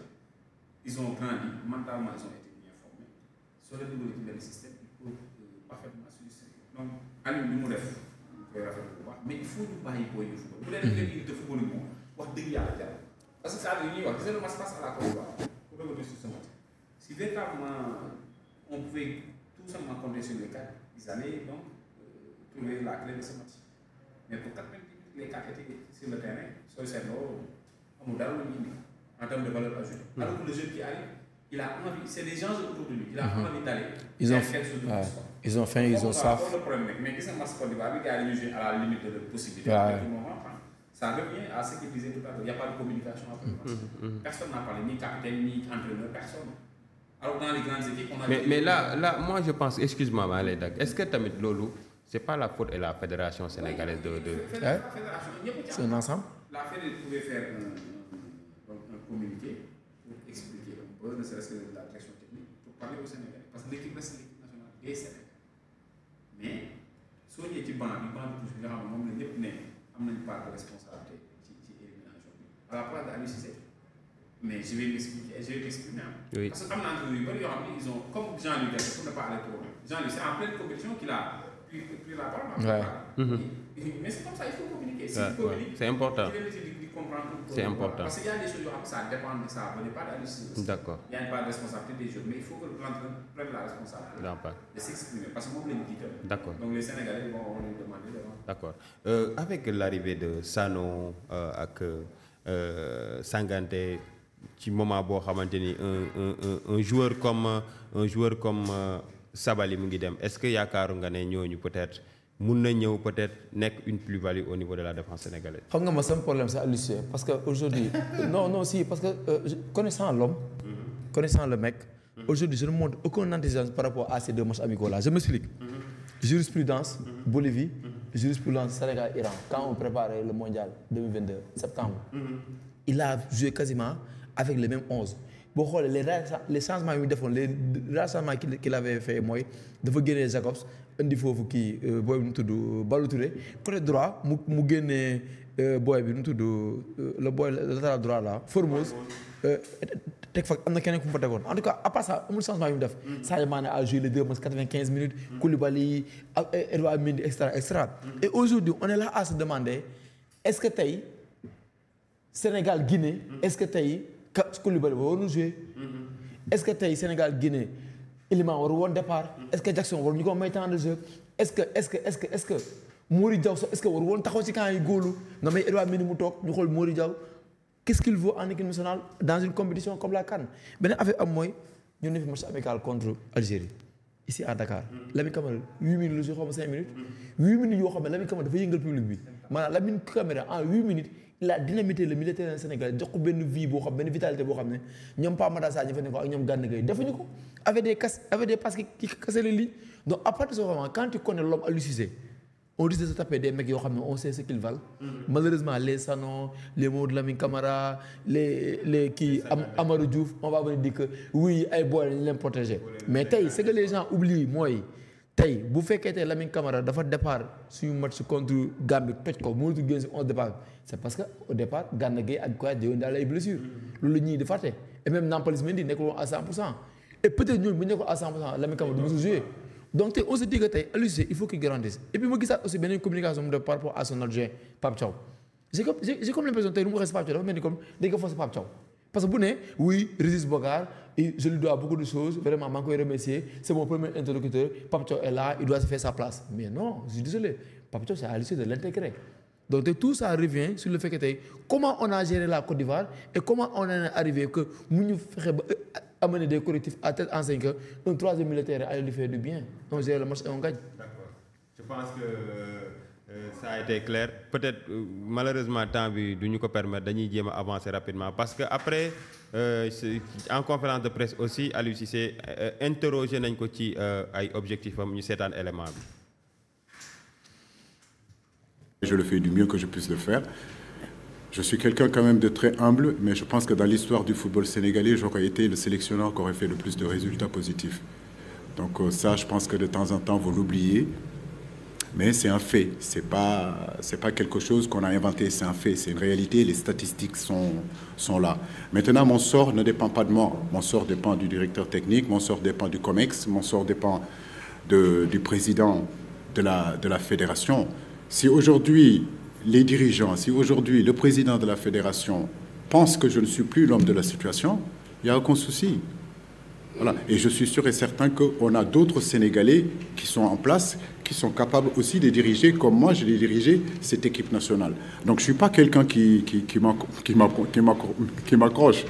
Ils ont grandi mentalement, ils ont été bien formés. Sur le niveau du système, ils peuvent parfaitement se distribuer. Donc, Aliou li mu def koy rafetlu bu baax mais il faut ñu bàyyi booy yu football. bu leen defee de football moom wax dëgg yàlla jar parce que ça veut dire ñuy wax gis nga le match face à la Côte d'Ivoire pour revenir sur ce match. Si véritablement on pouvait tout simplement compter sur les 4, ils allaient donc trouver la clé de ce match. Mais pour 90 minutes, les 4 étaient sur le terrain, sur le cerveau, amul dara lu ñu indi en termes de valeur ajoutée. Alors que le jeune qui arrive, il a envie, c'est des gens autour de lui, il a envie d'aller. Ils ont faim, ils ont soif. Le problème, mais qu'est-ce que le match Côte d'Ivoire, les gars, ils jouent à la limite de leur possibilité. Ça revient à ce qu'il disait tout à l'heure, il n'y a pas de communication après le match. Personne n'a parlé, ni capitaine, ni entraîneur, personne. Alors dans les grandes équipes, on a... Mais là, moi je pense, excuse-moi, est-ce que Tamit Lolo, c'est pas la faute de la fédération sénégalaise C'est un ensemble. La Fédération pouvait faire un communiqué pour expliquer un peu, ne serait-ce que la direction technique, pour parler au Sénégal. Parce que l'équipe reste l'équipe nationale des Sénégal. Mais, si on est banc de touche, nous avons une part de responsabilité qui est élimination. À la place d'Aliou Cissé. Mais je vais m'exprimer. Oui. Parce que comme ils ont, comme Jean-Luc, pour ne pas aller trop loin, Jean-Luc, c'est en pleine compétition qu'il a pris la parole. Mais c'est comme ça, il faut communiquer. C'est important. C'est important. Parce qu'il y a des choses où ça dépend de ça, on n'est pas d'Aliou Cissé. D'accord. Il y a une part de responsabilité des joueurs, mais il faut que l'entraîneur prenne la responsabilité de s'exprimer. Parce que moi, je l'ai dit. D'accord. Donc les Sénégalais vont lui demander de... D'accord. Avec l'arrivée de Sano avec Sanganté, ci moment boo xamante ni un joueur comme Sabaly mu ngi dem est-ce que yaakaaru nga ne ñooñu peut-être mun na ñëw peut-être nekk une plus-value au niveau de la défense sénégalaise. xam nga ma sama problème c'est Aliou Cissé parce que aujourd'hui non si parce que connaissant l'homme connaissant le mec aujourd'hui je ne montre aucun enthousiasme par rapport à ces deux matchs amicaux là je m'explique. Jurisprudence Bolivie, jurisprudence Sénégal-Iran quand on préparait le mondial 2022 septembre. Il a joué quasiment avec les mêmes 11. Boo xoolee les changements yu mu defoon les changements qu'il avait fait mooy dafa génnee Jacobs indi foofu kii booy bi nu mu tudd Balou Touré côté droit mu génnee booy bi nu mu tudd le boy latéral droit là Formose teg fa am na keneen ku mu fa tegoon en tout cas à part ça amul changement yu mu def. Sadio Mané a joué les 2 matchs 95 minutes. Koulibaly Edouard Mendy etc. Et aujourd'hui on est là à se demander est-ce que tey Sénégal Guinée est-ce que tey Koulibaly waroon jouer est-ce que tey Sénégal Guinée Iliman waru woon départ est-ce que Jackson waru ñu ko may temps de jeu est-ce que Mori Diaw est-ce que waru woon taxaw ci camp yi góolu nga may Edouard Mendy mu toog ñu xool Mori Diaw qu'est-ce qu'il vaut en équipe nationale dans une compétition comme la CAN beneen affaire am mooy ñu ne fi match amical contre Algérie ici à Dakar Lamine Camara 8 minutes la joué xaw ma 5 minutes 8 minutes yoo xam ne Lamine Camara dafa yëngal public bi maanaam Lamine Camara en 8 minutes il a dynamité le milieu terrain sénégalais jox ko benn vie boo xam benn vitalité boo xam ne ñoom Pape Matar Sarr ñu fa ne ko ak ñoom Gana Gueye defuñu ko avec des passes qui cassaient les lignes donc à partir de ce moment quand tu connais l'homme Aliou Cissé on risque de se taper des mecs yoo xam ne on sait ce qu'ils valent malheureusement les Sano les mots de Lamine Camara les kii Amadou Diouf on va venir dire que oui ay boy lañ leen protéger mais tey ce que les gens oublient mooy tey bu fekkee tey Lamine Camara dafa départ suñu match contre Gambie toj ko mënatu génn si 11 départ c'est parce que au départ Gana Gueye ak quoi déwoon daal ay blessures loolu la ñuy di fàtte et même Nampalys Mendy nekkul woon à 100% et peut-être ñooñu bu ñu nekkul à 100% Lamine Camara du mos a jouer donc tey on se dit que tey Aliou Cissé il faut qu'il garantisse et puis ma gisaat aussi beneen communication mu def par rapport à son adjoint Pape Thiaw j'ai comme l'impression tey lu mu waxee si Pape Thiaw dafa mel ni comme dañ ko forcer Pape Thiaw parce que bu ne oui Régis Bokar je lui dois beaucoup de choses vraiment maa ngi koy remercier c'est mon premier interlocuteur Pape Thiaw est là il doit se faire sa place mais non je suis désolé Pape Thiaw c'est à Aliou Cissé de l'intégrer donc tey tout ça revient sur le fait que tey comment on a géré la Côte d'Ivoire et comment on en est arrivé que mu ñu fexe ba amener des correctifs à telle enseigne que un troisième militaire allait lui faire du bien on gère le match et on gagne. D'accord. Je pense que ça a été clair peut-être malheureusement temps bi du ñu ko permettre dañuy jéem a avancer rapidement parce que après en conférence de presse aussi Aliou Cissé interrogé nañ ko ci ay objectifs am ñu seetaan élément bi. Je le fais du mieux que je puisse le faire. je suis quelqu'un quand même de très humble, mais je pense que dans l'histoire du football sénégalais, j'aurais été le sélectionneur qui aurait fait le plus de résultats positifs. Donc ça, je pense que de temps en temps, vous l'oubliez. Mais c'est un fait. C'est pas quelque chose qu'on a inventé, c'est un fait. C'est une réalité, les statistiques sont là. Maintenant, mon sort ne dépend pas de moi. Mon sort dépend du directeur technique, mon sort dépend du COMEX, mon sort dépend du président de la fédération. Si aujourd'hui, les dirigeants, si aujourd'hui le président de la fédération pense que je ne suis plus l'homme de la situation, il n'y a aucun souci. Voilà. Et je suis sûr et certain qu'on a d'autres Sénégalais qui sont en place, qui sont capables aussi de diriger, comme moi je l'ai dirigé, cette équipe nationale. Donc je ne suis pas quelqu'un qui m'accroche.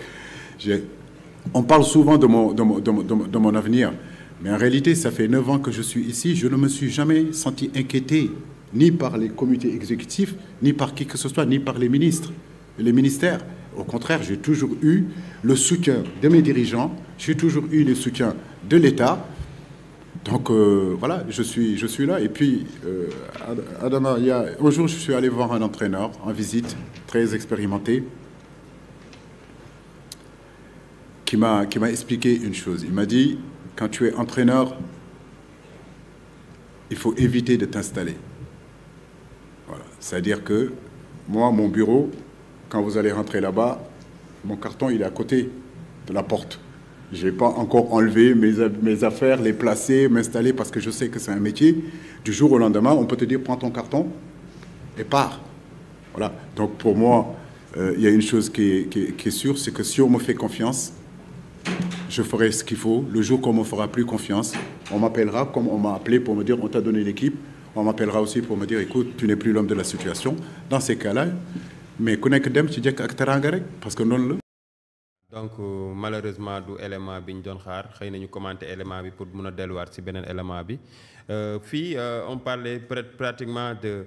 On parle souvent de mon avenir, mais en réalité, ça fait 9 ans que je suis ici, je ne me suis jamais senti inquiété, ni par les comités exécutifs, ni par qui que ce soit, ni par les ministres, les ministères. Au contraire, j'ai toujours eu le soutien de mes dirigeants, j'ai toujours eu le soutien de l'État. Donc voilà, je suis là. Et puis, Adama, un jour, je suis allé voir un entraîneur en visite, très expérimenté, qui m'a expliqué une chose. Il m'a dit, quand tu es entraîneur, il faut éviter de t'installer. Voilà. C'est-à-dire que moi, mon bureau, quand vous allez rentrer là-bas, mon carton, il est à côté de la porte. Je n'ai pas encore enlevé mes affaires, les placer, m'installer, parce que je sais que c'est un métier. Du jour au lendemain, on peut te dire, prends ton carton et pars. Voilà. Donc pour moi, il y a une chose qui est sûre, c'est que si on me fait confiance, je ferai ce qu'il faut. Le jour qu'on ne me fera plus confiance, on m'appellera comme on m'a appelé pour me dire, on t'a donné l'équipe. On m'appellera aussi pour me dire, écoute, tu n'es plus l'homme de la situation. Dans ces cas-là, mais ku nekk dem ci jekk ak teraanga rek parce que noonu la. donc malheureusement du élément bi ñu doon xaar xëy na ñu commenter élément bi pour mun a delluwaat si beneen élément bi fii on parlait pratiquement de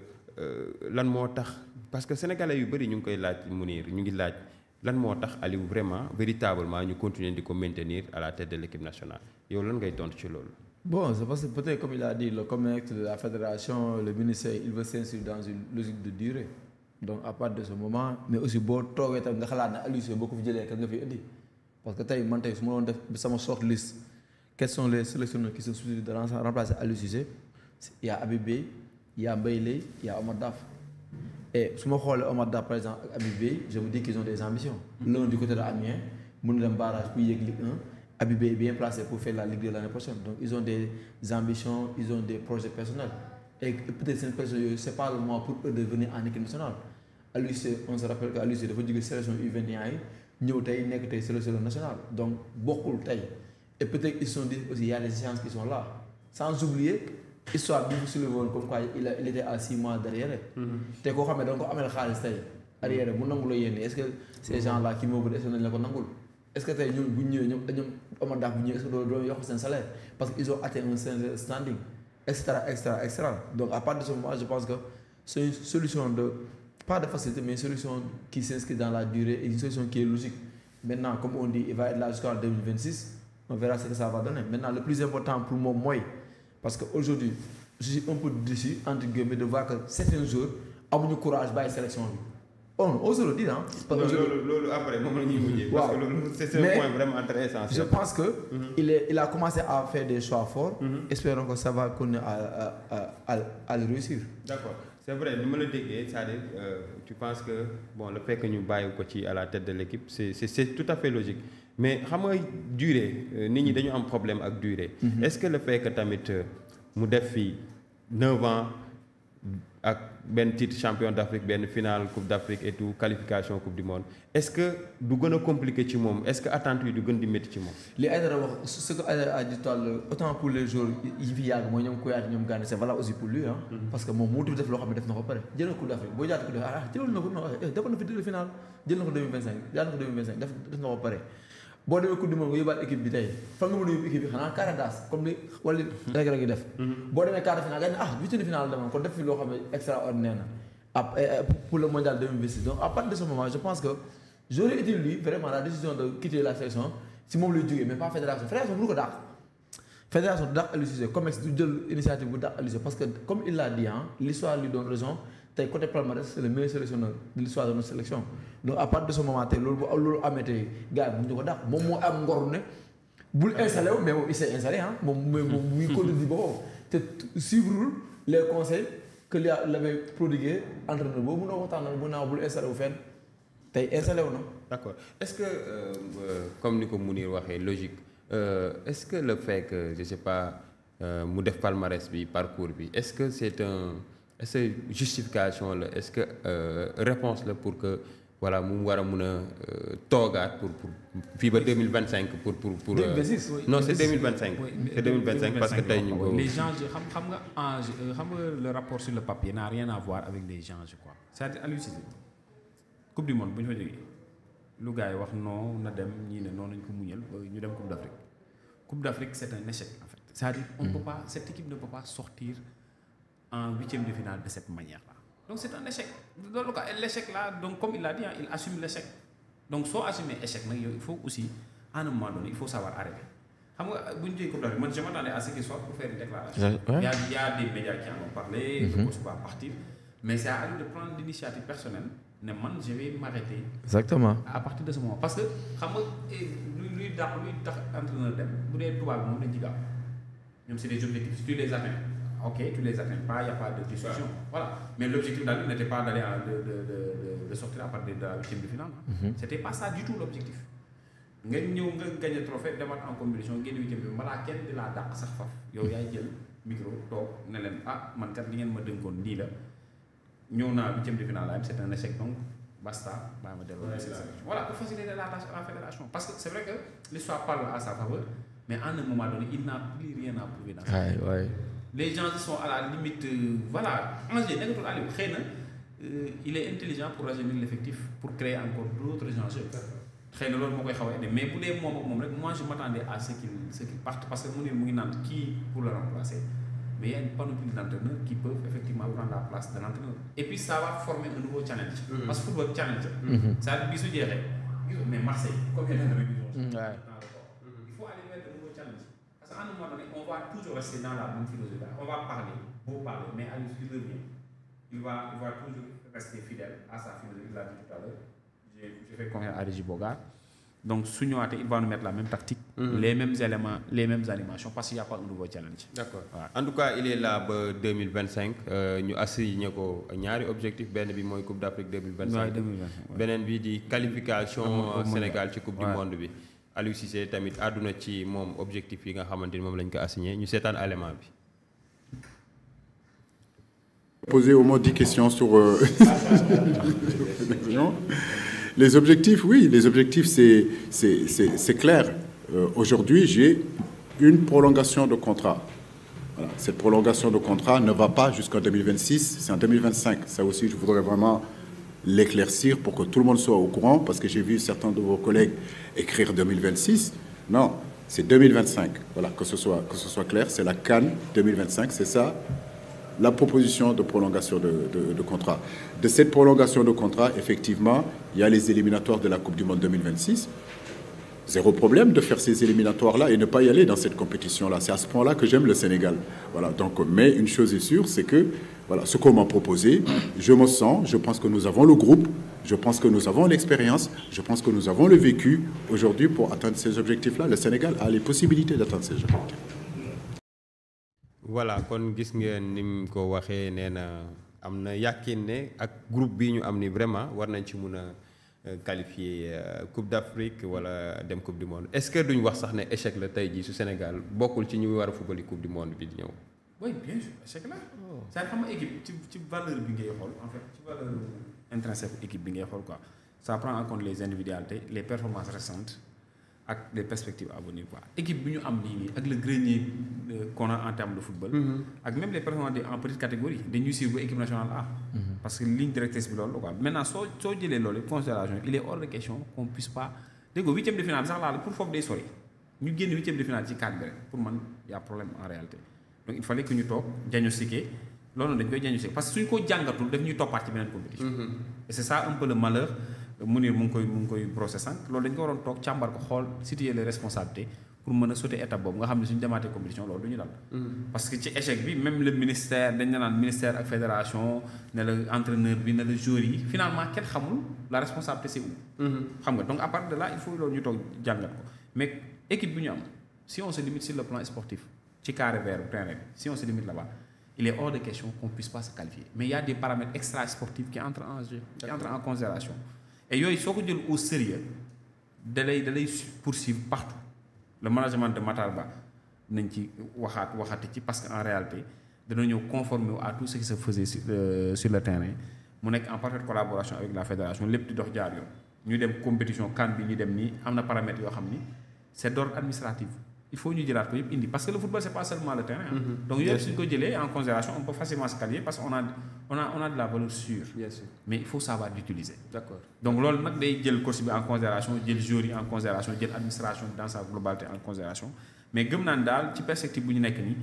lan moo tax parce que sénégalais yu bëri ñu ngi koy laaj Mounir ñu ngi laaj lan moo tax Aliou vraiment véritablement ñu continuer di ko maintenir à la tête de l'équipe nationale yow lan ngay tontu ci loolu. Bon, c'est parce que peut-être comme il a dit, le COMEX, la fédération, le ministère, il veut s'inscrire dans une logique de durée. Donc à partir de ce moment, mais aussi boo toogee tam nga xalaat ne Aliou Cissé boo ko fi jëlee kan nga fi indi parce que tey man tey su ma doon def sama short liste quels sont les sélectionneurs qui se suscitent de remplacer Aliou Cissé il y a Habib Beye, il y a Mbaye Leye, il y a Omar Daf. Et su ma xoolee Omar Daf par exemple ak Habib Beye, je me dis qu'ils ont des ambitions. L'un du côté de Amiens mën na dem barrage pour yéeg Ligue 1. Habib Beye est bien placé pour faire la Ligue 2 l'année prochaine. Donc ils ont des ambitions, ils ont des projets personnels. Et peut-être c'est une personne, c'est pas le moment pour eux de venir en équipe nationale. Aliou Cissé, on se rappelle qu'Aliou Cissé dafa jóge sélection U21 yi ñëw tey nekk tey sélection nationale. Donc bokkul tey. Et peut-être ils se sont dit aussi il y a des échéances qui sont là. Sans oublier histoire bi mu soulevé woon comme quoi il était à 6 mois derrière. te koo xam ne da nga ko amel xaalis tey arrière mu nangu la yéen est-ce que ces gens-là qui moo bëgg est-ce que nañ la ko nangul. Est-ce que tey ñoom bu ñu ñëwee ñoom Omar Daf bu ñëwee est-ce que doo yokk seen salaire parce qu'ils ont atteint un certain standing extra. Donc à partir de ce moment je pense que c'est une solution de pas de facilité mais une solution qui s'inscrit dans la durée et une solution qui est logique. Maintenant comme on dit il va être là jusqu'en 2026 on verra ce que ça va donner. Maintenant le plus important pour moi mooy parce que aujourd'hui je suis un peu déçu entre guillemets de voir que certains jours amuñu courage bàyyi sélection bi. On se le dit hein. parce que loolu après moom la ñuy mujjee. parce que loolu c'est un point vraiment très essentiel. Je pense que il a commencé à faire des choix forts. Espérons que ça va continuer à le réussir. D'accord. C'est vrai ni ma la déggee c'est-à-dire tu penses que bon le fait que ñu bàyyi ko ci à la tête de l'équipe c'est tout à fait logique mais xam nga durée nit ñi dañu am problème ak durée. Est-ce que le fait que tamit mu def fii 9 ans ak benn titre champion d'Afrique benn finale coupe d'Afrique et tout qualification coupe du monde est-ce que du gën a compliqué ci moom est-ce que attente yi du gën di métti ci moom. li Aïdara wax ce que Aïdara a dit tout à l'heure autant pour les joueurs yi fi yàgg mooy ñoom Kouyaté ñoom Gana c'est valable aussi pour lui ah. parce que moom moo def loo xam ne def na ko pare jël na coupe d'Afrique boo jaatee coupe d'Afrique jëloon na ko non defoon na fi demi finale jël na ko 2025 jël na ko 2025 def na ko pare. boo demee coupe du monde nga yóbbaat équipe bi tey fan nga mën a yóbbu équipe bi xanaa quart d'as comme ni wala rek yi def. boo demee quart de finale nga ne huitième de finale demoon kon def fi loo xam ne extraordinaire na pour le mondial 2026 donc à partir de ce moment je pense que j'aurais été lui vraiment la décision de quitter la sélection si moom lay jógee mais pas fédération mënu ko dàq. fédération du dàq Aliou Cissé COMEX du jël initiative bu dàq Aliou Cissé parce que comme il l'a dit l'histoire lui donne raison tey côté palmarès c'est le meilleur sélectionneur de l'histoire de notre sélection donc à partir de ce moment tey loolu amee tey gars yi bu ñu ko dàq moom moo am ngor ne bul installé wu mais moom il s'est installé ah moom muy contredit boppam te suivre les conseils que l'avait prodigué entraîneur boobu mënoo waxtaanal bu naaw bul installé wu fenn tey installé wu na. d'accord est-ce que comme ni ko Mounir waxee logique est-ce que le fait que je sais pas mu def palmarès bi parcours bi est-ce que c'est justification la est-ce que réponse la pour que voilà mu war a mun a toogaat pour fii ba 2025 pour. 2026 non c'est 2025. c'est 2025 parce que tey ñu ngi les gens xam nga le rapport sur le papier n'a rien à voir avec les gens je crois c'est-à-dire Aliou Cissé coupe du monde bu ñu fa jógee lu gars yi wax non na dem ñii ne noonu nañ ko muñal ñu dem coupe d'Afrique c'est un échec en fait c'est-à-dire on peut pas cette équipe ne peut pas sortir en huitième de finale de cette manière-là donc c'est un échec loolu quoi l'échec là donc comme il l'a dit il assume l'échec donc soo assumer échec nag yow il faut aussi à un moment donné il faut savoir arrêter xam nga bu ñu jógee coupe d'Afrique man je m'attendais à ce qu'il soit pour faire une déclaration il y a des médias qui en ont parlé que Coach va partir mais c'est à lui de prendre l'initiative personnelle ne man je vais m'arrêter exactement à partir de ce moment parce que xam nga luy tax entraîneur dem bu dee tubaab bi moom dañ ci gaaw ñoom c'est des objectifs si tu les atteins ok tu les atteins pas il y a pas de discussion voilà mais l'objectif daal n'était pas d'aller de sortir à partir de la huitième de finale c'était pas ça du tout l'objectif nga ñëw nga gagner trophée demaat en compétition génn huitième bi balaa kenn di laa dàq sax faf yow yaay jël micro toog ne leen man kat li ngeen ma dénkoon lii la ñëw naa huitième de finale la am c'est un échec donc basta bàyyi ma delloo voilà pour faciliter la tâche à la fédération parce que c'est vrai que l'histoire parle à sa faveur mais à un moment donné il n'a plus rien à prouver dans ça les gens sont à la limite voilà enjeu nekkatul Aliou xëy na il est intelligent pour rajeunir l'effectif pour créer encore d'autres enjeux xëy na loolu moo koy xaw a aider mais bu dee moom ak moom rek moi je m'attendais à ce qu'il parte parce que mu ngi naan kii pour le remplacer mais il y a une panoplie d'entraîneurs qui peuvent effectivement prendre la place de l'entraîneur et puis ça va former un nouveau challenge parce que football challenge ça bi su jeexee mais Marseille combien d'entraîneurs il faut aller vers de nouveaux challenges parce qu'à un moment donné on va toujours rester dans la même philosophie on va parler beau parler mais Aliou il revient il va toujours rester fidèle à sa philosophie il l'a dit tout à l'heure je fais confiance à Régis Bogart donc su ñëwaatee il va nous mettre la même tactique les mêmes éléments les mêmes animations parce qu'il y a pas un nouveau challenge d'accord en tout cas il est là ba 2025 ñu assigné ko ñaari objectif benn bi mooy Coupe d'Afrique 2025 beneen bi di qualification Sénégal ci Coupe du monde bi Aliou Cissé tamit àdduna ci moom objectif yi nga xamante ni moom lañ ko assigné ñu seetaan élément bi poser au moins 10 questions sur les objectifs, oui, les objectifs, c'est clair. Aujourd'hui, j'ai une prolongation de contrat. Voilà. Cette prolongation de contrat ne va pas jusqu'en 2026, c'est en 2025. Ça aussi, je voudrais vraiment l'éclaircir pour que tout le monde soit au courant, parce que j'ai vu certains de vos collègues écrire 2026. Non, c'est 2025. Voilà, que ce soit clair, c'est la CAN 2025, c'est ça. La proposition de prolongation de contrat. De cette prolongation de contrat, effectivement, il y a les éliminatoires de la Coupe du Monde 2026. Zéro problème de faire ces éliminatoires-là et ne pas y aller dans cette compétition-là. C'est à ce point-là que j'aime le Sénégal. Voilà, donc, mais une chose est sûre, c'est que voilà, ce qu'on m'a proposé, je me sens, je pense que nous avons le groupe, je pense que nous avons l'expérience, je pense que nous avons le vécu aujourd'hui pour atteindre ces objectifs-là. Le Sénégal a les possibilités d'atteindre ces objectifs. voilà kon gis ngeen ni mu ko waxee nee na am na yàqin ne ak groupe bi ñu am ni vraiment war nañ ci mun a qualifier Coupe d'Afrique wala dem Coupe du Monde est-ce que duñ wax sax ne échec la tey jii su Sénégal bokkul ci ñu war a football Coupe du Monde bi di ñëw. oui bien sûr échec la. c'est xam nga équipe ci valeur bi ngay xool en fait ci valeur intrinsèque équipe bi ngay xool quoi ça prend en compte les individualités les performances récentes. ak des perspectives à venir quoi équipe bi ñu am nii ak le grenier qu'on a en termes de football. ak même les performances en petite catégorie dañuy suivre ba équipe nationale A. parce que ligne directrice bi loolu quoi maintenant soo jëlee loolu considération il est hors de question qu'on puisse pas dégg nga huitième de finale sax laal pour foofu day sori ñu génn huitième de finale ci cadre bi rek pour man y a problème en réalité donc il fallait que ñu toog diagnostiquer loolu dañ koy diagnostiquer parce que suñ ko jàngatul daf ñuy toppaat ci beneen compétition. et c'est ça un peu le malheur. Mounir mu ngi koy brosser sànq loolu dañ ko waroon toog càmbar ko xool situer les responsabilités pour mën a sauter étape boobu nga xam ne suñu demaatee compétition loolu du ñu dal. parce que ci échec bi même le ministère dañ naan ministère ak fédération ne la entraîneur bi ne la joueur yi finalement kenn xamul la responsabilité c'est où. xam nga donc à partir de là il faut loolu ñu toog jàngat ko mais équipe bi ñu am si on se limite sur le plan sportif ci carré vert terrain si on se limite là-bas il est hors de question qu'on puisse pas se qualifier mais il y a des paramètres extra sportifs qui entrent en jeu qui entrent en considération et yooyu soo ko jël au sérieux da lay poursuivre partout. Le management de Matar Ba nañ ci waxaati ci parce que en réalité dañoo ñëw conformer à tout ce qui se faisait sur le terrain mu nekk en parfaite collaboration avec la fédération lépp di dox jaar yoon ñu dem compétition CAN bi ñu dem nii am na paramètres yoo xam ni c'est d'ordre administratif il faut ñu jëlaat ko yëpp indi parce que le football c'est pas seulement le terrain. donc yooyu suñ ko jëlee en considération on peut facilement se qualifier parce qu'on a de la valeur sûre. Bien sûr. Mais il faut savoir l'utiliser. D'accord. Donc loolu nag day jël coach bi en considération jël joueurs yi en considération jël administration dans sa globalité en considération mais gëm naa ne daal ci perspective bu ñu nekk nii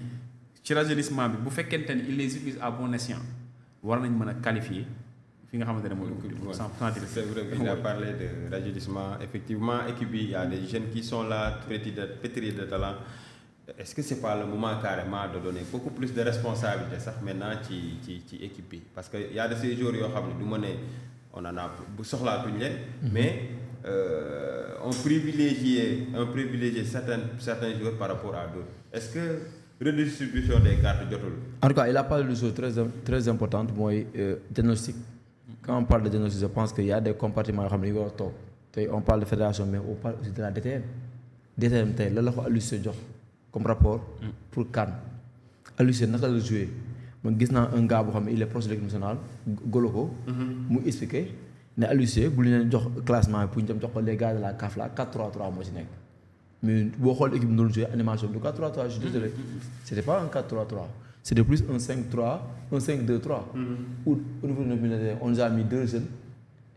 ci rajeunissement bi bu fekkente ni il les utilise à bon escient war nañ mën a qualifier fi nga xamante ne mooy. C'est vrai qu'il a parlé de rajeunissement effectivement équipe bi il y a des jeunes qui sont là pétris de talent. Est-ce que c'est pas le moment carrément de donner beaucoup plus de responsabilité sax maintenant ci équipe bi parce que y a de ces jours yoo xam ne du ma ne on en a bu soxlaatuñ leen mais on privilégie certains joueurs par rapport à d'autres est-ce que redistribution des cartes jotul. En tout cas il a parlé de choses très importantes mooy diagnostic. Quand on parle de diagnostic je pense qu'il y a des compartiments yoo xam ne ñu war a toog tey on parle de fédération mais on parle aussi de la DTN tey lan la ko Aliou Cissé jox comme rapport pour CAN Aliou Cissé naka la joué man gis naa un gars boo xam ne il est proche de l'équipe nationale golo ko mu expliqué ne Aliou Cissé bu ñu leen jox classement pour ñu dem jox ko les gars de la CAF la 4-3-3 moo ci nekk mais boo xool équipe bi doon joué animation du 4-3-3 je suis désolé c'était pas un 4-3-3 c'était plus un 5-3 un 5-2-3 où au niveau de notre militaire on nous a mis 2 jeunes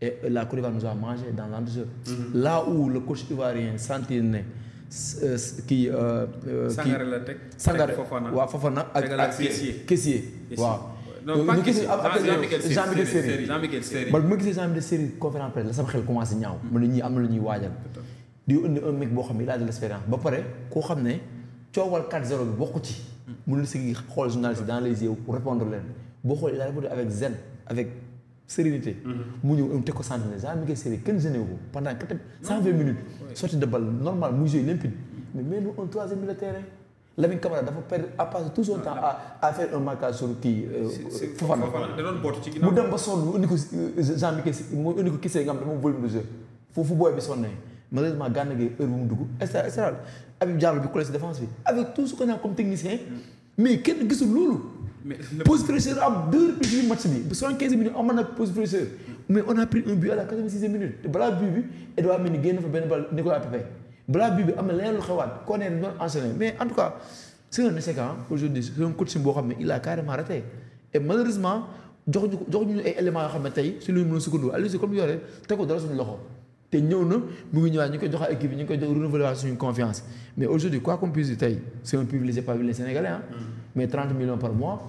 et la Côte d'Ivoire nous a mangé dans l'entrejeu là où le coach ivoirien sentir ne Sangaré la teg. Sangaré waaw Fofana ak Kessié waaw. non pas Kessié Jean-Michel Seri man bu ma gisee Jean-Michel Seri conférence presse la sama xel commencé ñaaw. ma ne ñii am na lu ñuy waajal. di indi un mec boo xam ne il a de l'expérience ba pare koo xam ne coowal 4-0 bi bokku ci. mënul si xool journaliste dans les yeux pour répondre leen boo xool il a répondu avec zen avec sérénité. mu ñëw teg ko sentinelle Jean-Michel Seri kenn gêné ko pendant 120 minutes. sortie de balle normal muy joué limpide mais nous un troisième milieu de terrain Lamine Camara dafa perdre à passer tout son temps à faire un marquage sur kii. Fofana da doon boot ci ginnaaw mu dem ba sonn mu indi ko Jean-Michel mu indi ko Kissé nga xam ne moom volume de jeu foofu booy bi sonnee malheureusement Gana Gueye heure bu mu dugg et cetera Habib Diallo bi collé si défense bi avec tout ce qu'on a comme technicien mais kenn gisul loolu. mais pause fraîcheur am 2 reprises yu match bi 75 minutes amoon na pause fraîcheur mais on a pris un but à la 86e minute te balaa but bi Edouard Mendy génn fa benn bal Nicolas Pepe balaa but bi am na leneen lu xewaat koo nee doon enchaîné mais en tout cas c'est un échec aujourd'hui c'est un coach boo xam ne il a carrément raté et malheureusement joxuñu ay éléments yoo xam ne tey si lu ñu mën a sukkandiku Aliou Cissé comme yore teg ko dara suñu loxo te ñëw na mu ngi ñëwaat ñu koy jox équipe bi ñu ngi koy jox renouveler suñu confiance mais aujourd'hui quoi qu'on puisse dire tey c'est un privilégié parmi les Sénégalais mais 30 millions par mois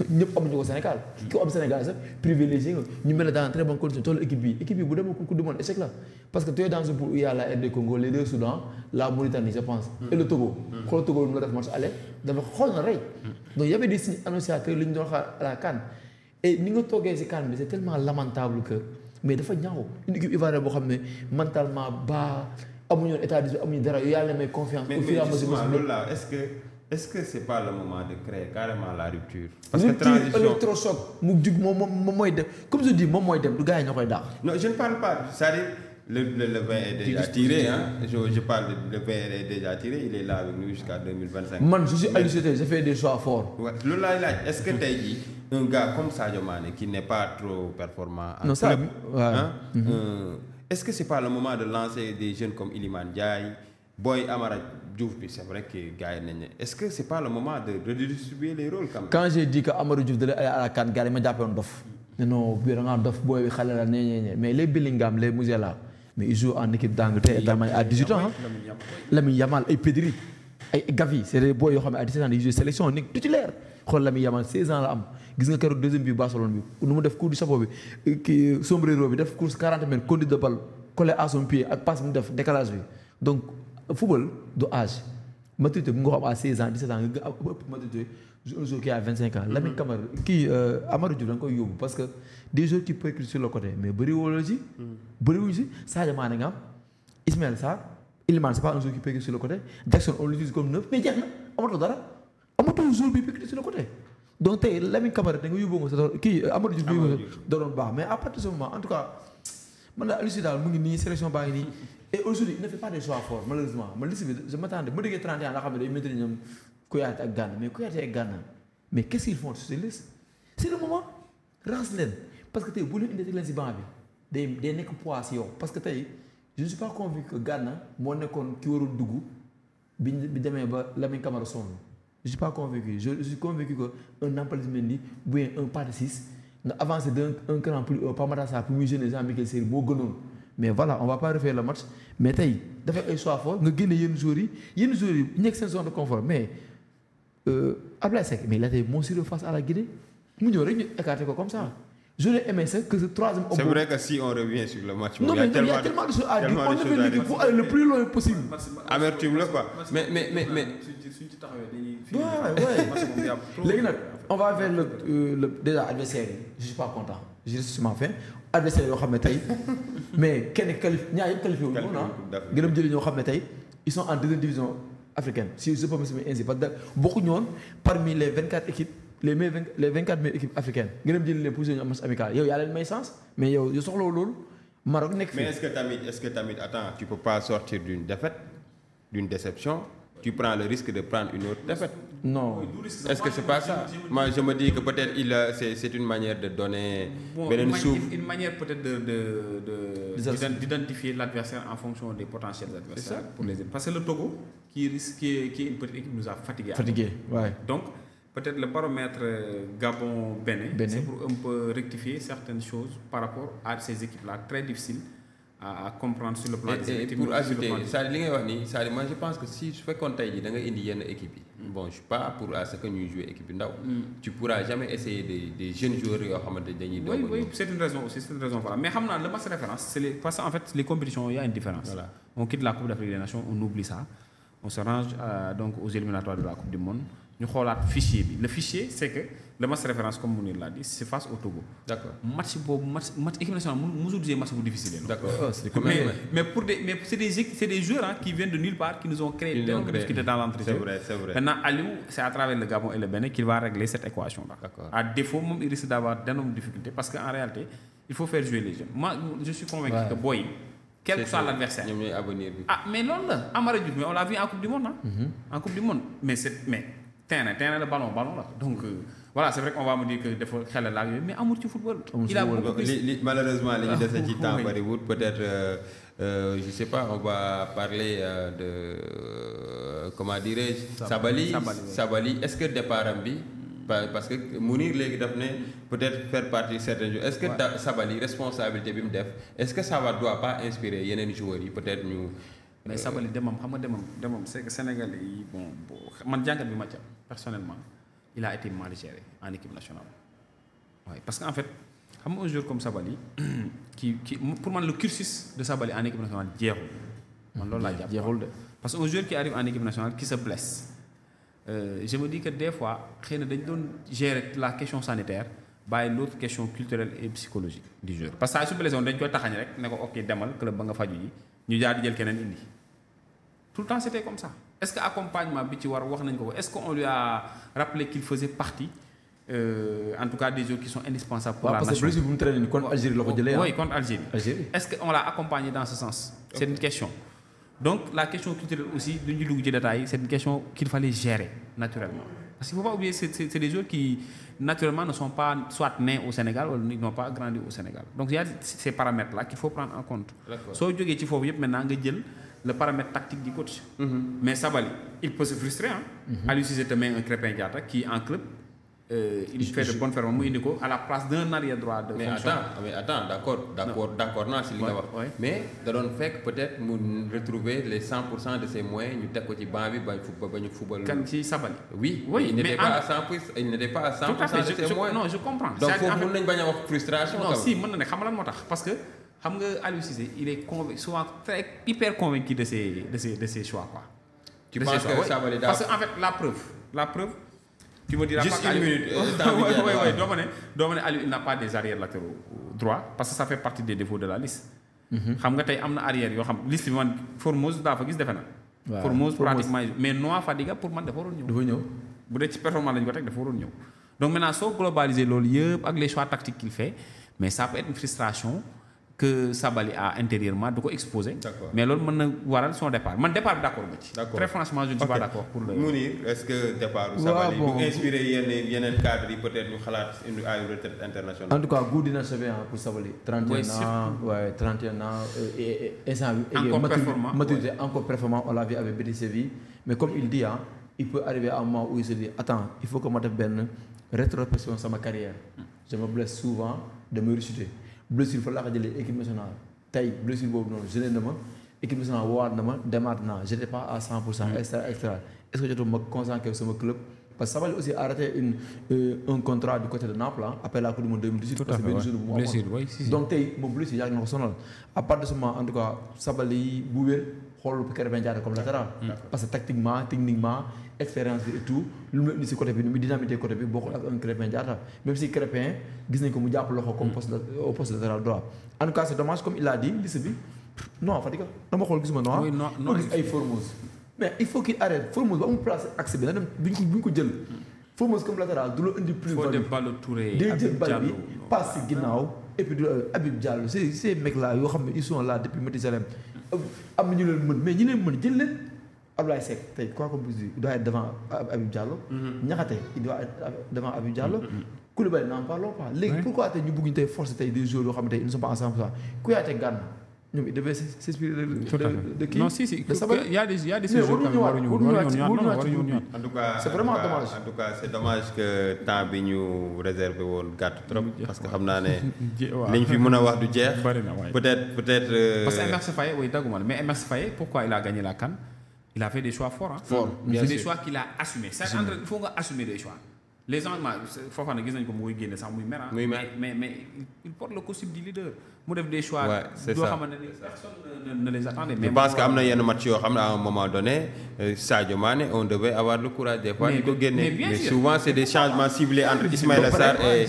ñëpp amuñu ko Sénégal. ki ko am Sénégal sax privilégié nga ñu mel ne dans très bonne condition toll équipe bi bu demee coupe du monde échec la parce que tu es dans un pool où il y a la RD Congo les 2 Soudan la Mauritanie je pense. et le Togo. xool Togo mu la def match aller dafa xool na rey. donc y avait des signes annonciateurs li ñu doon xaar à la CAN et ni nga toogee si CAN bi c'est tellement lamentable que mais dafa ñaaw une équipe ivoirienne boo xam ne mentalement bas amuñu woon état d'esprit amuñu dara yàlla may confiance. au fur et à mesure loolu là est-ce que c'est pas le moment de créer carrément la rupture. parce que transition électrochoc mu jug moom mooy dem comme je dis moom mooy dem du gars yi ñoo koy daax. non je ne parle pas c'est-à-dire le vin est déjà tiré je parle le vin est déjà tiré il est là avec nous jusqu'à 2025. man je suis Aliou Cissé je fais des choix forts. waaw loolu laay laaj est-ce que tey jii un gars comme Sadio Mané qui n'est pas trop performant. en club est-ce que c'est pas le moment de lancer des jeunes comme Iliman Ndiaye Boy Amara Diouf bi c'est vrai que gars yi nañ ne est-ce que c'est pas le moment de redistribuer les rôles quand même. quand j'ai dit que Amadou Diouf dalay aller à la CAN gars yi ma jàppoon dof. non bii da ngaa dof booy bi xale la nee mais les Bellingham les Musiala mais ils jouent en équipe d'Angleterre d'Allemagne à 18 ans Lamine Yamal ay Pedri ay Gavi c'est des boys yoo xam ne à 17 ans dañuy jouer sélection nekk titulaire xool Lamine Yamal 16 ans la am gis nga keroog deuxième bi Barcelone bi nu mu def coup du chapeau bi kii sombrero bi def course 40 mètres conduite de balle collé à son pied ak passe mu def décalage bi donc football du âge maturité bu nga ko am à 16 ans 17 ans nga ëpp maturité un jour qui a 25 ans. Lamine Camara kii Amadou Diouf da nga koy yóbbu parce que des joueurs qui percutent sur le côté mais bëriwul la ci. bëriwul ci Sadio Mané nga am Ismaël Sarr Iliman c'est pas un joueur qui percute sur le côté Jackson on l'utilise comme neuf mais jeex na amatul dara amatul joueur bi percute sur le côté. donc tey Lamine Camara da nga yóbbu nga sa kii Amadou Diouf da doon baax mais à partir de ce moment en tout cas man la Aliou daal mu ngi nii sélection baa ngi nii et aujourd'hui il ne fait pas des choix forts malheureusement man liste bi je m'attendais ma déggee 31 laa xam ne day maintenir ñoom Kouyaté ak Gana mais Kouyaté ak Gana mais qu'est-ce qu'ils font sur ces listes c'est le moment raxas leen parce que tey bu leen indi teg leen si banc bi day nekk poids si yow parce que tey je ne suis pas convaincu que Gana moo nekkoon ki waroon dugg bi demee ba Lamine Camara sonn je suis pas convaincu je suis convaincu que un Nampalys Mendy ou bien un Pathé Ciss nga avancé d'un cran plus Pape Matar Sarr pour muy jeune Jean-Michel Seri moo gënoon mais voilà on va pas refaire le match mais tey dafay ay choix fort nga génne yenn joueurs yi nekk seen zone de confort mais Ablaye Seck mais il a été monstrueux face à la Guinée mu ñëw rek ñu écarté ko comme ça j'aurais aimé ça que ce troisième homme. C'est vrai que si on revient sur le match. Non, mais il y a tellement de choses à dire. On devait l'équipe pour aller le plus loin possible. Amertume là quoi. Mais. Léegi nag on va vers le déjà adversaire je suis pas content je suis sur ma fin adversaire yoo xam ne tey mais kenn qualifié ñaar yëpp qualifié wu ñu gën a jëli ñoo xam ne tey ils sont en deuxième division africaine si je peux m'exprimer ainsi parce que bokkuñu woon parmi les 24 équipes. les 24 meilleures équipes africaines nga dem jëli leen pour ñu am match amical yow yaa leen may sens mais yow soxlawul loolu Maroc nekk fii. mais est-ce que tamit attends tu peux pas sortir d'une défaite d'une déception tu prends le risque de prendre une autre défaite. non est-ce que c'est pas ça moi je me dis que peut-être c'est une manière de donner. beneen souffle une manière peut-être d'identifier l'adversaire en fonction des potentiels adversaires pour les parce que le Togo qui est une petite équipe nous a fatigué ouais. Donc peut-être le paramètre Gabon-Bénin, c'est pour un peu rectifier certaines choses par rapport à ces équipes-là, très difficiles à comprendre sur le plan des équipes. Pour ajouter, moi je pense que si je fais compte de une équipe, bon, je ne suis pas pour à ce que nous jouons équipe, tu ne pourras jamais essayer des jeunes joueurs. Oui, c'est une raison aussi, c'est une raison. Voilà. Mais le match de référence, parce qu'en fait, les compétitions, il y a une différence. Voilà. On quitte la Coupe d'Afrique des Nations, on oublie ça. On se range donc aux éliminatoires de la Coupe du Monde. Nous avons le fichier. Le fichier, c'est que le match de référence, comme Mounir l'a dit, c'est face au Togo. D'accord. Match équipe nationale, nous avons des matchs difficiles. D'accord. Mais c'est des joueurs qui viennent de nulle part, qui nous ont créé des qui étaient dans l'entretien. C'est vrai. Maintenant, Aliou, c'est à travers le Gabon et le Bénin qu'il va régler cette équation-là. D'accord. À défaut, même, il risque d'avoir d'énormes difficultés parce qu'en réalité, il faut faire jouer les jeunes. Moi, je suis convaincu que Boy, quel que soit l'adversaire. Ah, mais non, Amadou Diouf, mais on l'a vu en Coupe du Monde. En Coupe du Monde. Mais terrain le ballon là. Donc voilà, c'est vrai qu'on va me dire que des fois xel la mais amul ci football. Il a malheureusement les gens de ce temps peut-être je sais pas, on va parler de comment dirais-je Sabali. Est-ce que départ ambi parce que Mounir légui daf né peut-être faire partie de certains joueurs. Est-ce que Sabali responsabilité bi mu def est-ce que ça doit pas inspirer yeneen joueurs yi peut-être ñu mais Sabali demam c'est que Sénégalais yi bon man jangat bi ma ci personnellement il a été mal géré en équipe nationale. Ouais, parce qu'en fait xam un joueur comme Sabali qui pour moi le cursus de Sabali en équipe nationale jeexul. Man loolu la japp jeexul de parce que un joueur qui arrive en équipe nationale qui se blesse je me dis que des fois xeyna dañ doon gérer la question sanitaire by l'autre question culturelle et psychologique du joueur parce que su blessé on dañ koy taxañ rek ne ko OK demal club ba nga faju yi ñu jaar di jël keneen indi tout le temps c'était comme ça. Est-ce que accompagnement bi ci war wax nañ ko est-ce qu'on lui a rappelé qu'il faisait partie en tout cas des joueurs qui sont indispensables pour la nation. Parce que bu mu traîner contre Algérie la ko jëlee. Oui, contre Algérie. Est-ce qu'on l'a accompagné dans ce sens? C'est une question. Donc la question culturelle aussi duñu dugg ci détail, c'est une question qu'il fallait gérer naturellement. Parce qu'il ne faut pas oublier c'est des joueurs qui naturellement ne sont pas soit nés au Sénégal ou n'ont pas grandi au Sénégal. Donc il y a ces paramètres là qu'il faut prendre en compte. Soo jógee ci foofu yëpp maintenant nga jël le paramètre tactique du coach. Mais Sabali, il peut se frustrer. Aliou Cissé te met un Krépin Diatta qui en club il fait de bonnes performances à la place d'un arrière droit de fonction. Mais attends, d'accord, non, c'est li nga wax. Mais da doon fekk peut-être mu retrouver les 100% de ses moyens ñu teg ko ci banc bi bañ football. Kan ci Sabali. Oui, il n'était pas à 100% de ses moyens. Non, je comprends. Donc foofu mën nañ bañ a wax frustration. Non, si mën na ne xam lan moo tax parce que xam nga Aliou Cissé il est souvent hyper convaincu de ses choix quoi. Tu penses que Sabaly parce que en fait la preuve. Tu me diras juste pas une minute. Oui, doo ma ne Aliou il n'a pas des arrières latéraux droits parce que ça fait partie des défauts de la liste. xam nga tey am na arrière yoo xam liste bi man Formose daa fa gis defe na. waaw Formose pratiquement mais Noah Fadiga pour man dafa waroon ñëw. dafa ñëw bu dee ci performance lañu ko teg dafa waroon ñëw. donc maintenant soo globaliser loolu yëpp ak les choix tactiques qu'il fait mais ça peut être une frustration que Sabaly a intérieurement du ko exposer. mais loolu mën na waral son départ man départ bi d'accord ma ci. très franchement je ne suis pas d'accord pour le. Mounir est-ce que départ Sabaly du inspiré yeneen cadres yi peut-être ñu xalaat une retraite internationale. en tout cas goût dina sauver pour Sabaly. 31 ans ouais 31 ans et instant encore performant maturité encore performant on l'a vu avec Betis Séville mais comme il dit il peut arriver à un moment où il se dit attends il faut que ma def benn rétrospection sama carrière je me blesse souvent damay rechuter. blessure fa laa ko jëlee équipe nationale tey blessure boobu noonu gêné na ma équipe nationale woowaat na ma demaat naa j'étais pas à 100% extra est-ce que jotul ma consacrer sama club parce que Sabaly aussi a arrêté un contrat du côté de Naples après la Coupe du Monde 2018 parce que benn jour bu mu amoon donc tey moom blessure yàgg na ko sonal à part de ce moment en tout cas Sabaly bu wér xool Krépin Diatta comme latéral parce que tactiquement techniquement expérience bi et tout lu mu indi si côté bi nu mu dynamité côté bi bokkul ak un Krépin Diatta même si Krépin gis nañ ko mu jàpp loxo comme au poste latéral droit en tout cas c'est dommage comme il a dit liste bi non Fadiga dama xool gisuma non gis ay Formose mais il faut qu'il arrête Formose ba amul place axe bi na dem buñ ko jël Formose comme latéral du la indi plus value day jël bal bi passe si ginnaaw et puis Habib Diallo ces mecs là yoo xam ne ils sont là depuis Mathusalem am na ñu leen mën mais ñi leen mën jël leen Abdoulaye Seck tey quoi comme il doit être devant Habib Diallo. Niakhaté il doit être devant Habib Diallo. Koulibaly n'en parlons pas. léegi pourquoi tey ñu bëgg ñu tey forcer tey des joueurs yoo xam ne tey ils ne sont pas ensemble Kouyaté Gana ñoom ils devaient s'inspirer de kii. non si il y a des joueurs quand même waruñu ñëwaat. en tout cas c'est vraiment dommage. en tout cas c'est dommage que temps bi ñu réservé woon gàtt trop. parce que xam naa ne. liñ fi mën a wax du jeex. peut-être. parce que Emerse Faé oui dagguma mais Emerse Faé pourquoi il a gagné la CAN. Il a fait des choix forts. Bien c'est sûr. des choix qu'il a assumés. Il faut assumer des choix. Les gens, Fofana, ils ont muy génne sax muy mer. Mais il porte le costume du leader. Mu def des choix. Ouais, c'est ça. Personne ne les attendait. Je pense qu'à un match à un moment donné, Sadio Mané, on devait avoir le courage des fois de ko génne. Mais souvent c'est des changements ciblés entre Ismaïla Sarr et.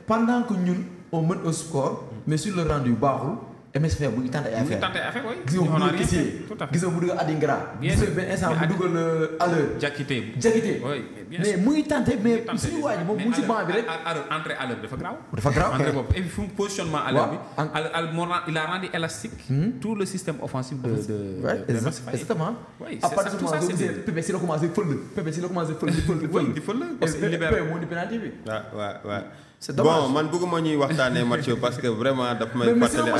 Pendant que nous on mène au score, mais sur le rendu baaxul. MSF bu ñu tànn ay affaire gis nga bu dugg gis nga bu dugg Adingra gis nga benn instant bu duggal à l'heure Diakité mais muy tenté mais suñu waa ji moom mu ci banc bi rek entrée à l'heure dafa grave entrée boobu et puis positionnement à l'heure bi il a rendu élastique tout le système offensif de exactement à partir de ce moment Pépé si la commencé fël di fël parce que libéré moo di penalty bi waaw bon man bëgguma ñuy waxtaanee match parce que vraiment daf may fàttali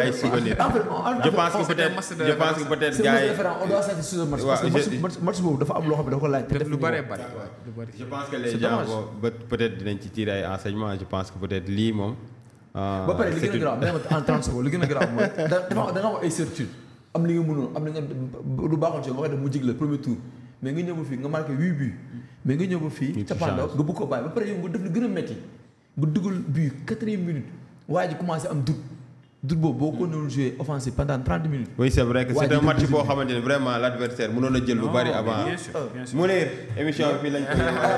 ay souvenirs. je pense que peut-être gars yi on doit s'arrêter sur le match parce que match boobu dafa am loo xam ne da ko laaj. lu bari je pense que les gens peut-être dinañ ci tirer ay enseignements je pense que peut-être lii moom. ba pare li gën a grave même en 30 secondes li gën a grave mooy da nga am ay certitude am li nga mënoon am li nga lu baaxoon ci nga koy def mu jig la premier tour mais nga ñëw ba fii nga marqué 8 buts mais nga ñëw ba fii cappaandaw nga bëgg ko bàyyi ba pare yow nga def lu gën a métti nga dugal but 4e minute waa ji commencé am doute boobu boo ko doon jouer offensif pendant 30 minutes. oui c'est vrai que c'est un match boo xamante ne vraiment l'adversaire mënoon a jël lu bari avant. bien sûr mu ne émission bi fii lañ ko.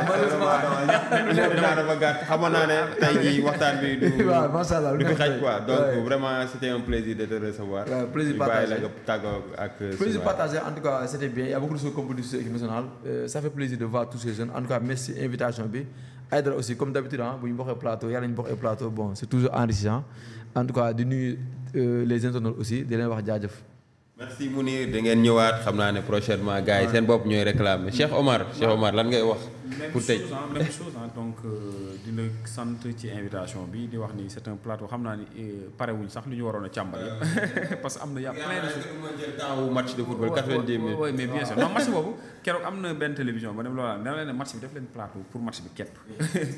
malheureusement dafa gàtt xamoon naa ne tey jii waxtaan bi du. waaw macha allah du fi xaj quoi donc vraiment c'était un plaisir de te recevoir. plaisir partagé la nga tàggoo ak. plaisir partagé en tout cas c'était bien il y a beaucoup de choses comme pour équipe nationale ça fait plaisir de voir tous ces jeunes en tout cas merci invitation bi. Aïdara aussi comme d'habitude bu ñu bokkee plateau yàlla ñu bokkee plateau bon c'est toujours enrichissant en tout cas di nuyu les internautes aussi di leen wax jaajëf. merci Mounir da ngeen ñëwaat xam naa ne prochainement gars yi seen bopp ñooy réclamer Cheikh Omar lan ngay wax. pour tëj même chose donc di la sant ci invitation bi di wax ni c'est un plateau xam naa ni parewuñ sax lu ñu waroon a càmbar yëpp parce que am na y a plein de choses. temps match de football 90 minutes. oui mais bien sûr non match boobu keroog am na benn télévision ba dem loola dana leen ne match bi def leen plateau pour match bi képp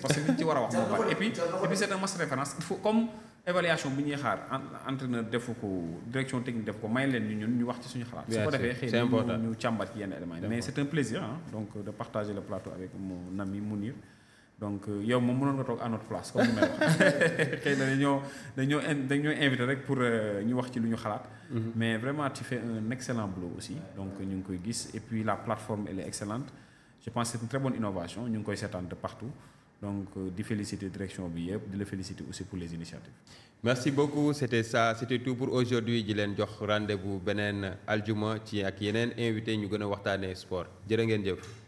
parce que liñ ci war a wax moo bari et puis c'est un match référence il faut comme évaluation bu ñuy xaar entraîneur defu ko direction technique def ko may leen ñun ñu wax ci suñu xalaat. su ko defee xëy na ñu càmbar ci yenn éléments yi mais c'est un plaisir donc de partager le plateau avec mon ami Mounir donc yow moom mënoon nga toog à notre place comme ni may wax xëy na dañoo invité rek pour ñu wax ci lu ñu xalaat. mais vraiment tu fais un excellent boulot aussi donc ñu ngi koy gis et puis la plateforme elle est excellente je pense que c'est une très bonne innovation ñu ngi koy seetaan de partout donc di féliciter direction bi yëpp di la féliciter aussi pour les initiatives. merci beaucoup c'était tout pour aujourd'hui di leen jox rendez-vous beneen aljuma ci ak yeneen invité ñu gën a waxtaanee sport jërë ngeen jëf.